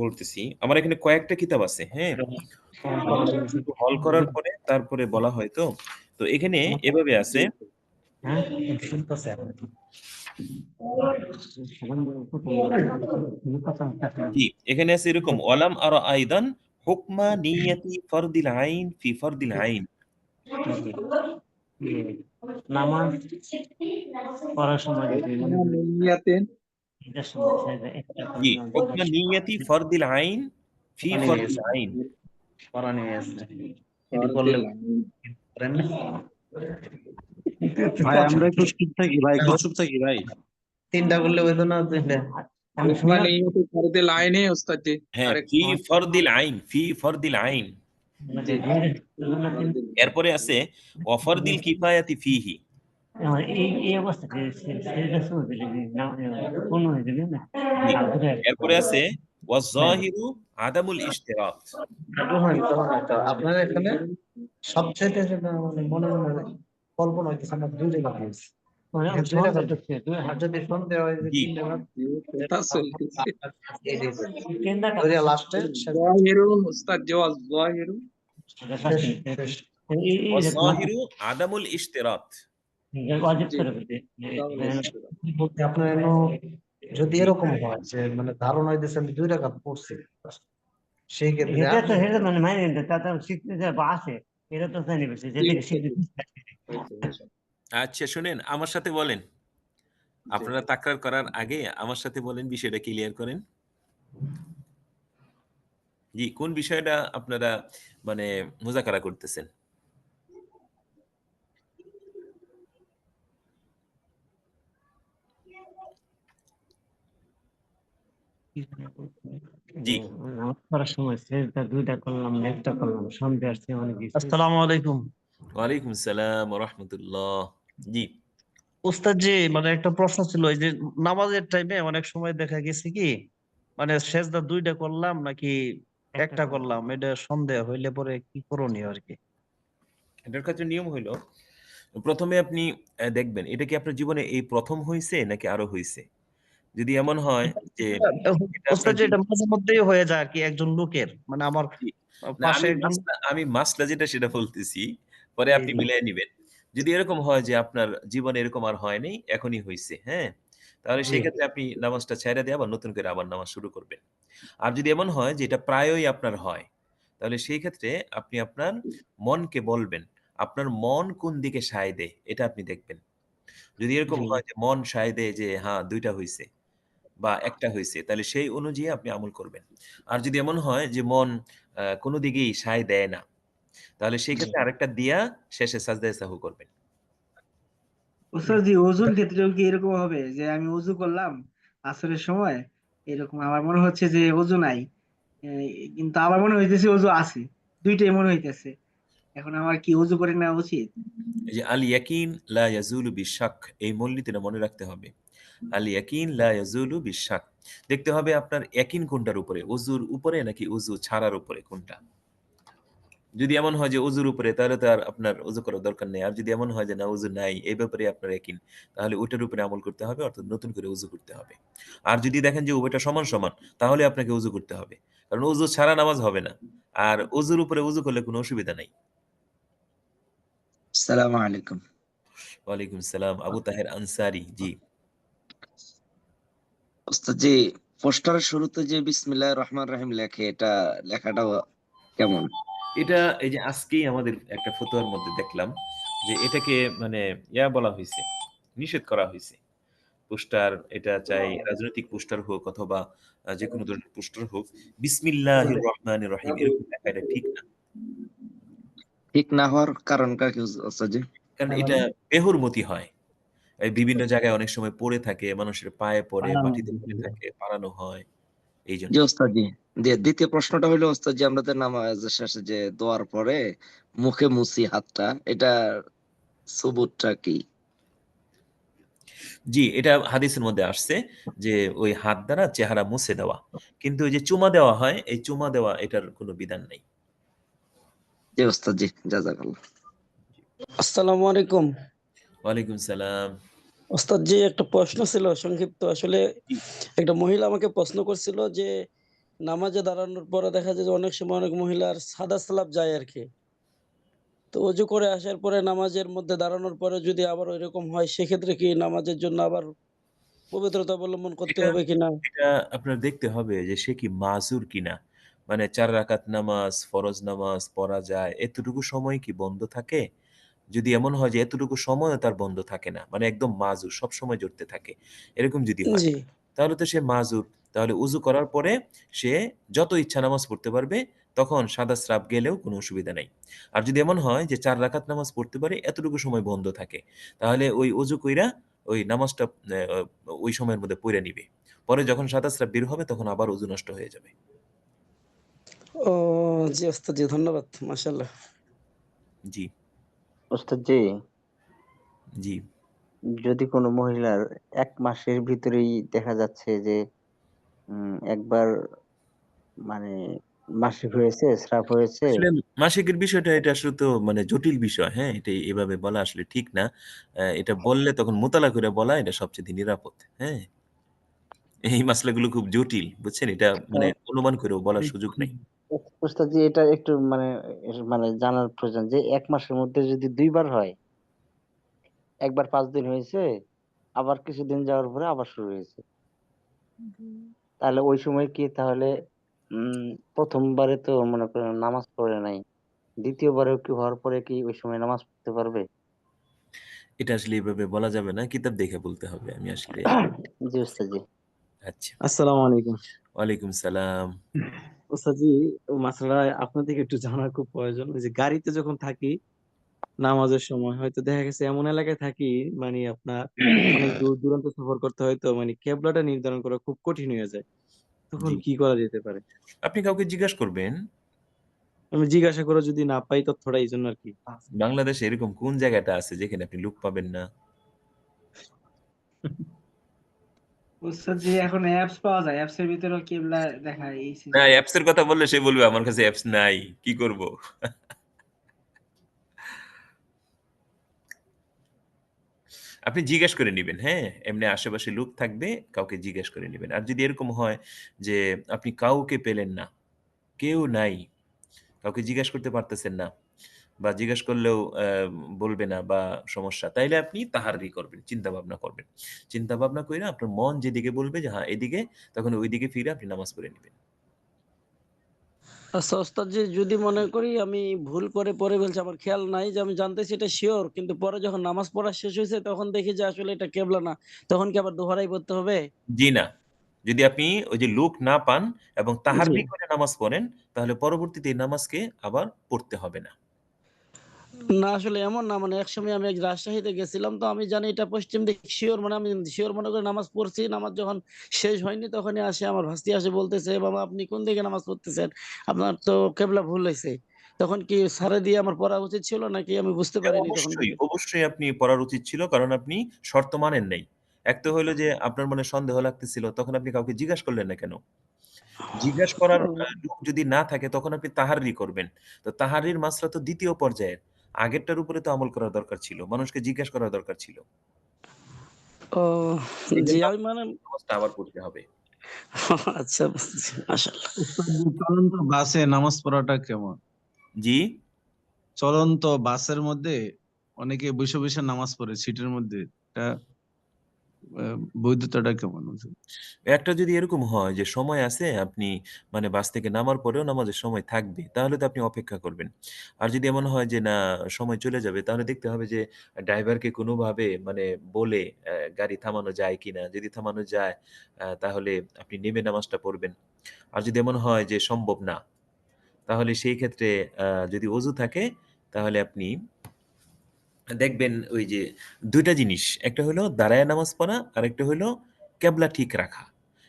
বলতেছি। আমার এখানে কয়েকটা কিতাব আছে, হ্যাঁ? একটু হল করার পরে তারপরে বলা হয় তো। তো এখানে এভাবে আছে জি, এখানে আছে এরকম ওয়ালাম আরা আইদান হুকমা নিয়াতি ফারদিল আইন ফি ফারদিল আইন। নামাজ পড়ার সময় যদি হুকমা নিয়াতিন এটার সময় একটা জি, হুকমা নিয়াতি ফারদিল আইন ফি ফারদিল আইন। পড়া নিয়ে আসছে এটি করলে ফারদিল আইন। করেন না? ভাই আমরা একটু চুপ থাকি ভাই, একটু চুপ থাকি ভাই। তিনটা করলে হইতো না দুইটা? আমি হুকমা শুনি নিয়াতি ফারদিল আইনে উস্তাদ জি, হ্যাঁ, আরেক ফি ফারদিল আইন, ফি ফারদিল আইন। যে ফারদিল এরপরে আছে ওয়া ফারদিল কিফায়াতি ফিহি। এই অবস্থা সেটা শুনতে কোন হয়ে যাবে না জি। এরপরে আছে ওয়া যাহিরু আদামুল ইশতিরাত। আপনার এখানে সবচেয়ে যেটা মানে মনে মনে কল্পনা হইতেছে আমরা দুই জায়গা পেয়েছি মানে দুই জায়গা ঢুকছে আর যদি সন্দেহ হয় যে জি। তিন জায়গা কথা চলতেছে। তিনটা লাস্টে যাহিরুন উস্তাদ জওয়াজ যাহিরু ওয়া যাহিরু আদামুল ইশতিরাত। অজিব জি করে বলতে তাহলে বলতে আপনার এনো যদি এরকম হয় যে মানে ধারণা হইতেছে আমি দুই রাকাত পড়ছি সেই ক্ষেত্রে এটা তো এটা মানে মাইনে তা তো শিখতে যা আছে এটা তো জানি বেশি যেদিকে শিখতে আচ্ছা শুনেন, আমার সাথে বলেন। আপনারা তাকরার করার আগে আমার সাথে বলেন, বিষয়টা ক্লিয়ার করেন। জি, কোন বিষয়টা আপনারা মানে মুযাকারা করতেছেন? জি। নামাজ পড়ার সময় সেজদা দুইটা করলাম একটা করলাম সন্দেহ আসছে অনেক কিছু। আসসালামু আলাইকুম ওয়ালাইকুম আসসালাম ওয়া রাহমাতুল্লাহ। জি, উস্তাদ জি, মানে একটা প্রশ্ন ছিল এই যে নামাজের টাইমে অনেক সময় দেখা গেছে কি মানে সেজদা দুইটা করলাম নাকি একটা করলাম, এটা সন্দেহ হইলে পরে কি করণীয় আর কি? এটার ক্ষেত্রে নিয়ম হইল, প্রথমে আপনি দেখবেন এটা কি আপনার জীবনে এই প্রথম হইছে নাকি আরো হইছে? যদি এমন হয় যে এটা উস্তাদ আপনার জি, এটা মাঝে মধ্যেই হয়ে যায় আর কি একজন লোকের, মানে আমার জি। না, পাশে একজন। আমি মাসলা যেটা সেটা বলতেছি। পরে জি আপনি জি মিলায় নিবেন। যদি এরকম হয় যে আপনার জীবনে এরকম আর হয় নাই, এখনই হইছে, হ্যাঁ? তাহলে জি সেক্ষেত্রে আপনি নামাজটা ছাইড়া দিয়ে আবার নতুন করে আবার নামাজ শুরু করবেন। আর যদি এমন হয় যে এটা প্রায়ই আপনার হয়, তাহলে সেই ক্ষেত্রে আপনি আপনার মনকে বলবেন, আপনার মন কোন দিকে সায় দেয় এটা আপনি দেখবেন। যদি এরকম জি হয় যে মন সায় দেয় যে হ্যাঁ ২ টা হইছে বা ১ টা হইছে, তাহলে সেই অনুযায়ী আপনি আমল করবেন। আর যদি এমন হয় যে মন কোন দিকেই সায় দেয় না, তাহলে সেই ক্ষেত্রে আরেকটা দিয়া শেষে সাজদায়ে সাহু করবেন। ওস্তাদ জি, ওযুর ক্ষেত্রেও কি এরকম হবে যে আমি ওযু করলাম আসরের সময়, এরকম আমার মনে হচ্ছে যে ওযু নাই, এ, কিন্তু আবার মনে হইতেছে ওযু আছে, দুইটাই মনে হইতেছে, এখন আমার কি ওযু করে নেওয়া উচিত? এই যে আল ইয়াকিন লা ইয়াজুলু বিশাক, এই মূলনীতিটা মনে রাখতে হবে। আল ইয়াকিন লা ইয়াজুলু বিশাক, দেখতে হবে আপনার ইয়াকিন কোনটার উপরে, ওযুর উপরে নাকি ওযু ছাড়ার উপরে, কোনটা। যদি এমন হয় যে ওযুর উপরে, তাহলে তো আর আপনার ওযু করার দরকার নেই। আর যদি এমন হয় যে না ওযু নাই, এই ব্যাপারে আপনার ইয়াকিন, তাহলে ওইটার উপরে আমল করতে হবে, অর্থাৎ নতুন করে ওযু করতে হবে। আর যদি দেখেন যে উভয়টা সমান সমান, তাহলে আপনাকে ওযু করতে হবে, কারণ ওযু ছাড়া নামাজ হবে না। আর ওযুর উপরে ওযু করলে কোনো অসুবিধা নাই। আসসালামু আলাইকুম। ওয়ালাইকুম সালাম। আবু তাহের আনসারী, জি। ওস্তাদ জি, পোস্টারের শুরুতে যে বিসমিল্লাহির রহমানির রহিম লেখে, এটা লেখাটা কেমন? এটা এই যে আজকেই আমাদের একটা ফতোয়ার মধ্যে দেখলাম যে এটাকে মানে বলা হয়েছে, নিষেধ করা হয়েছে। পোস্টার, এটা চাই রাজনৈতিক পোস্টার হোক অথবা যে কোনো ধরনের পোস্টার হোক, বিসমিল্লাহির রহমানির রহিম এরকম লেখা এটা ঠিক না। ঠিক না হওয়ার কারণটা কি ওস্তাদ জি? কারণ এটা বেহুরমতি হয়। এই বিভিন্ন জায়গায় অনেক সময় পড়ে থাকে, মানুষের পায়ে পড়ে, মাটিতে পড়ে থাকে, পাড়ানো হয়, এই জন্য। জি ওস্তাদ জি। দ্বিতীয় প্রশ্নটা হলো ওস্তাদ জি, আমাদের নামাজের শেষে যে দোয়ার পরে মুখে মুছি হাতটা, এটা সুবুতটা কি? জি, এটা হাদিসের মধ্যে আসছে যে ওই হাত দ্বারা চেহারা মুছে দেওয়া, কিন্তু ওই যে চুমা দেওয়া হয়, এই চুমা দেওয়া এটার কোনো বিধান নেই। জি ওস্তাদ জি, জাযাকাল্লাহ। আসসালামু আলাইকুম। ওয়ালাইকুম সালাম। ওস্তাদ জি, একটা প্রশ্ন ছিল সংক্ষিপ্ত। আসলে একটা মহিলা আমাকে প্রশ্ন করছিল যে নামাজে দাঁড়ানোর পরে দেখা যায় যে অনেক সময় অনেক মহিলার সাদা সালাপ যায় আর কি। তো অজু করে আসার পরে নামাজের মধ্যে দাঁড়ানোর পরে যদি আবার ওইরকম হয়, সেক্ষেত্রে কি নামাজের জন্য আবার পবিত্রতা অবলম্বন করতে এটা হবে কিনা? এটা আপনার দেখতে হবে যে সে কি মাজুর কিনা। মানে ৪ রাকাত নামাজ, ফরজ নামাজ পড়া যায়, এতটুকু সময় কি বন্ধ থাকে? যদি এমন হয় যে এতটুকু সময়ও তার বন্ধ থাকে না, মানে একদম মাজুর, সবসময় জড়তে থাকে, এরকম যদি হয়, জি। তাহলে তো সে মাজুর। তাহলে উযু করার পরে সে যত ইচ্ছা নামাজ পড়তে পারবে, তখন সাদা স্রাব গেলেও কোনো অসুবিধা নাই। আর যদি এমন হয় যে ৪ রাকাত নামাজ পড়তে পারে, এতটুকু সময় বন্ধ থাকে, তাহলে ওই উযু কইরা ওই নামাজটা ওই সময়ের মধ্যে পইড়া নিবে। পরে যখন সাদা স্রাব বের হবে, তখন আবার উযু নষ্ট হয়ে যাবে। ও জি ওস্তাদ জি, ধন্যবাদ। মাশাআল্লাহ। জি, ওস্তাদ জি, জি। যদি কোনো মহিলার ১ মাসের ভিতরেই দেখা যাচ্ছে যে একবার মানে মাসিক হয়েছে, স্রাব হয়েছে। আসলে মাসিকের বিষয়টা এটা আসলে তো মানে জটিল বিষয়, হ্যাঁ? এটা এভাবে বলা আসলে ঠিক না। এটা বললে তখন মোতালা করে বলা এটা সবচেয়ে নিরাপদ, হ্যাঁ? এই মাসলাগুলো খুব জটিল, বুঝছেন? এটা মানে অনুমান করেও বলার সুযোগ নাই। ওস্তাদ জি, এটা একটু মানে জানার প্রয়োজন যে ১ মাসের মধ্যে যদি ২ বার হয়, একবার ৫ দিন হয়েছে, আবার কিছুদিন যাওয়ার পরে আবার শুরু হয়েছে। তাহলে ওই সময় কি তাহলে ১ম বারে তো মনে করেন নামাজ পড়ে নাই। দ্বিতীয়বারেও কি হওয়ার পরে কি ওই সময় নামাজ পড়তে পারবে? এটা আসলে এভাবে বলা যাবে না। কিতাব দেখে বলতে হবে। আমি আসলে জি ওস্তাদ জি। আচ্ছা। আসসালামু আলাইকুম। ওয়ালাইকুম সালাম। ওস্তাদ জি, মাসআলা আপনার থেকে একটু জানার খুব প্রয়োজন। ওই যে গাড়িতে যখন থাকি নামাজের সময় হয়তো দেখা গেছে এমন এলাকায় থাকি, মানে আপনার অনেক দূর দূরান্ত সফর করতে হয়, তো মানে কেবলাটা নির্ধারণ করা খুব কঠিন হয়ে যায়। তখন জি। কি করা যেতে পারে? আপনি কাউকে জিজ্ঞাসা করবেন। আমি জিজ্ঞাসা করে যদি না পাই তথ্যটা, এইজন্য আরকি। বাংলাদেশে এরকম কোন জায়গাটা আছে যেখানে আপনি লুক পাবেন না? ওস্তাদ জি, এখন অ্যাপস পাওয়া যায়, অ্যাপস এর ভিতরেও কিবলা দেখায় এই না, সিস্টেম। অ্যাপস এর কথা বললে সে বলবে আমার কাছে অ্যাপস নাই। কি করব? আপনি জিজ্ঞেস করে নিবেন, হ্যাঁ? এমনি আশেপাশে লোক থাকবে, কাউকে জিজ্ঞেস করে নিবেন। আর যদি এরকম হয় যে আপনি কাউকে পেলেন না, কেউ নাই, কাউকে জিজ্ঞেস করতে পারতেছেন না, বা জিজ্ঞেস করলেও বলবে না বা সমস্যা, তাইলে আপনি তাহাররি করবেন, চিন্তা ভাবনা করবেন। চিন্তা ভাবনা কইরা আপনার মন যেদিকে বলবে যে হ্যাঁ এদিকে, তখন ওইদিকে ফিরে আপনি নামাজ পড়ে নিবেন। আচ্ছা ওস্তাদ জি, যদি মনে করি আমি ভুল করে পড়ে ফেলছি, আমার খেয়াল নাই, যে আমি জানতেছি এটা শিওর, কিন্তু পরে যখন নামাজ পড়া শেষ হয়েছে তখন দেখি যে আসলে এটা কেবলা না, তখন কি আবার দোহরাই পড়তে হবে? জি না। যদি আপনি ওই যে লোক না পান এবং জি। তাহাররি করে নামাজ পড়েন, তাহলে পরবর্তীতে এই নামাজকে আবার পড়তে হবে না। না আসলে এমন না, মানে একসময় আমি এক রাজশাহীতে গেছিলাম, তো আমি জানি এটা পশ্চিম দিক শিওর, মানে আমি শিওর মনে করে নামাজ পড়ছি। নামাজ যখন শেষ হয়নি তখনই আসে আমার ভাস্তি আসে বলতেছে, বাবা আপনি কোন দিকে নামাজ পড়তেছেন, আপনার তো কেবলা ভুল হয়েছে। তখন কি সারে দিয়ে আমার পড়া উচিত ছিল নাকি আমি বুঝতে পারিনি তখন? অবশ্যই আপনি পড়ার উচিত ছিল, কারণ আপনি শর্ত মানেন নাই। এক তো হইলো যে আপনার মনে সন্দেহ লাগতেছিল, তখন আপনি কাউকে জিজ্ঞাসা করলেন না কেন? জিজ্ঞাসা করার লোক যদি না থাকে তখন আপনি তাহারি করবেন। তো তাহারির মাসলা তো দ্বিতীয় পর্যায়ের, আগেরটার উপরে তো আমল করার দরকার ছিল, মানুষকে জিজ্ঞাসা করার দরকার ছিল। ও এই জি, জন্য আমি মানে নামাজটা আবার পড়তে হবে। আচ্ছা বুঝছি, মাশাআল্লাহ। চলন্ত বাসে নামাজ পড়াটা কেমন? জি, চলন্ত বাসের মধ্যে অনেকে বসে বসে নামাজ পড়ে সিটের মধ্যে, এটা বৈধতাটা কেমন? একটা যদি এরকম হয় যে সময় আছে, আপনি মানে বাস থেকে নামার পরেও নামাজের সময় থাকবে, তাহলে তো আপনি অপেক্ষা করবেন। আর যদি এমন হয় যে না, সময় চলে যাবে, তাহলে দেখতে হবে যে ড্রাইভারকে কোনোভাবে মানে বলে গাড়ি থামানো যায় কিনা। যদি থামানো যায় তাহলে আপনি নেমে নামাজটা পড়বেন। আর যদি এমন হয় যে সম্ভব না, তাহলে সেই ক্ষেত্রে যদি অজু থাকে তাহলে আপনি দেখবেন ওই যে ২ টা জিনিস, একটা হলো দাঁড়ায়া নামাজ পড়া, আরেকটা হলো কেবলা ঠিক রাখা।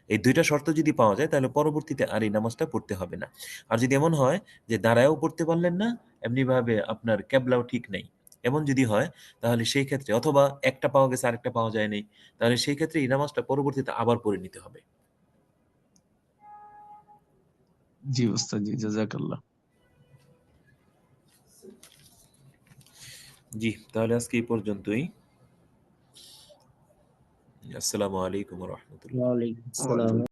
এই ২ টা শর্ত যদি পাওয়া যায় তাহলে পরবর্তীতে আর এই নামাজটা পড়তে হবে না। আর যদি এমন হয় যে দাঁড়ায়ও পড়তে পারলেন না, এমনিভাবে আপনার কেবলাও ঠিক নেই, এমন যদি হয় তাহলে সেই ক্ষেত্রে, অথবা একটা পাওয়া গেছে আরেকটা পাওয়া যায় নাই, তাহলে সেই ক্ষেত্রে এই নামাজটা পরবর্তীতে আবার পড়ে নিতে হবে। জি ওস্তাদ, জি জাযাকাল্লাহ। জি, তাহলে আজকে এই পর্যন্তই। আসসালামু আলাইকুম ওয়া রাহমাতুল্লাহ। ওয়ালাইকুম আসসালাম।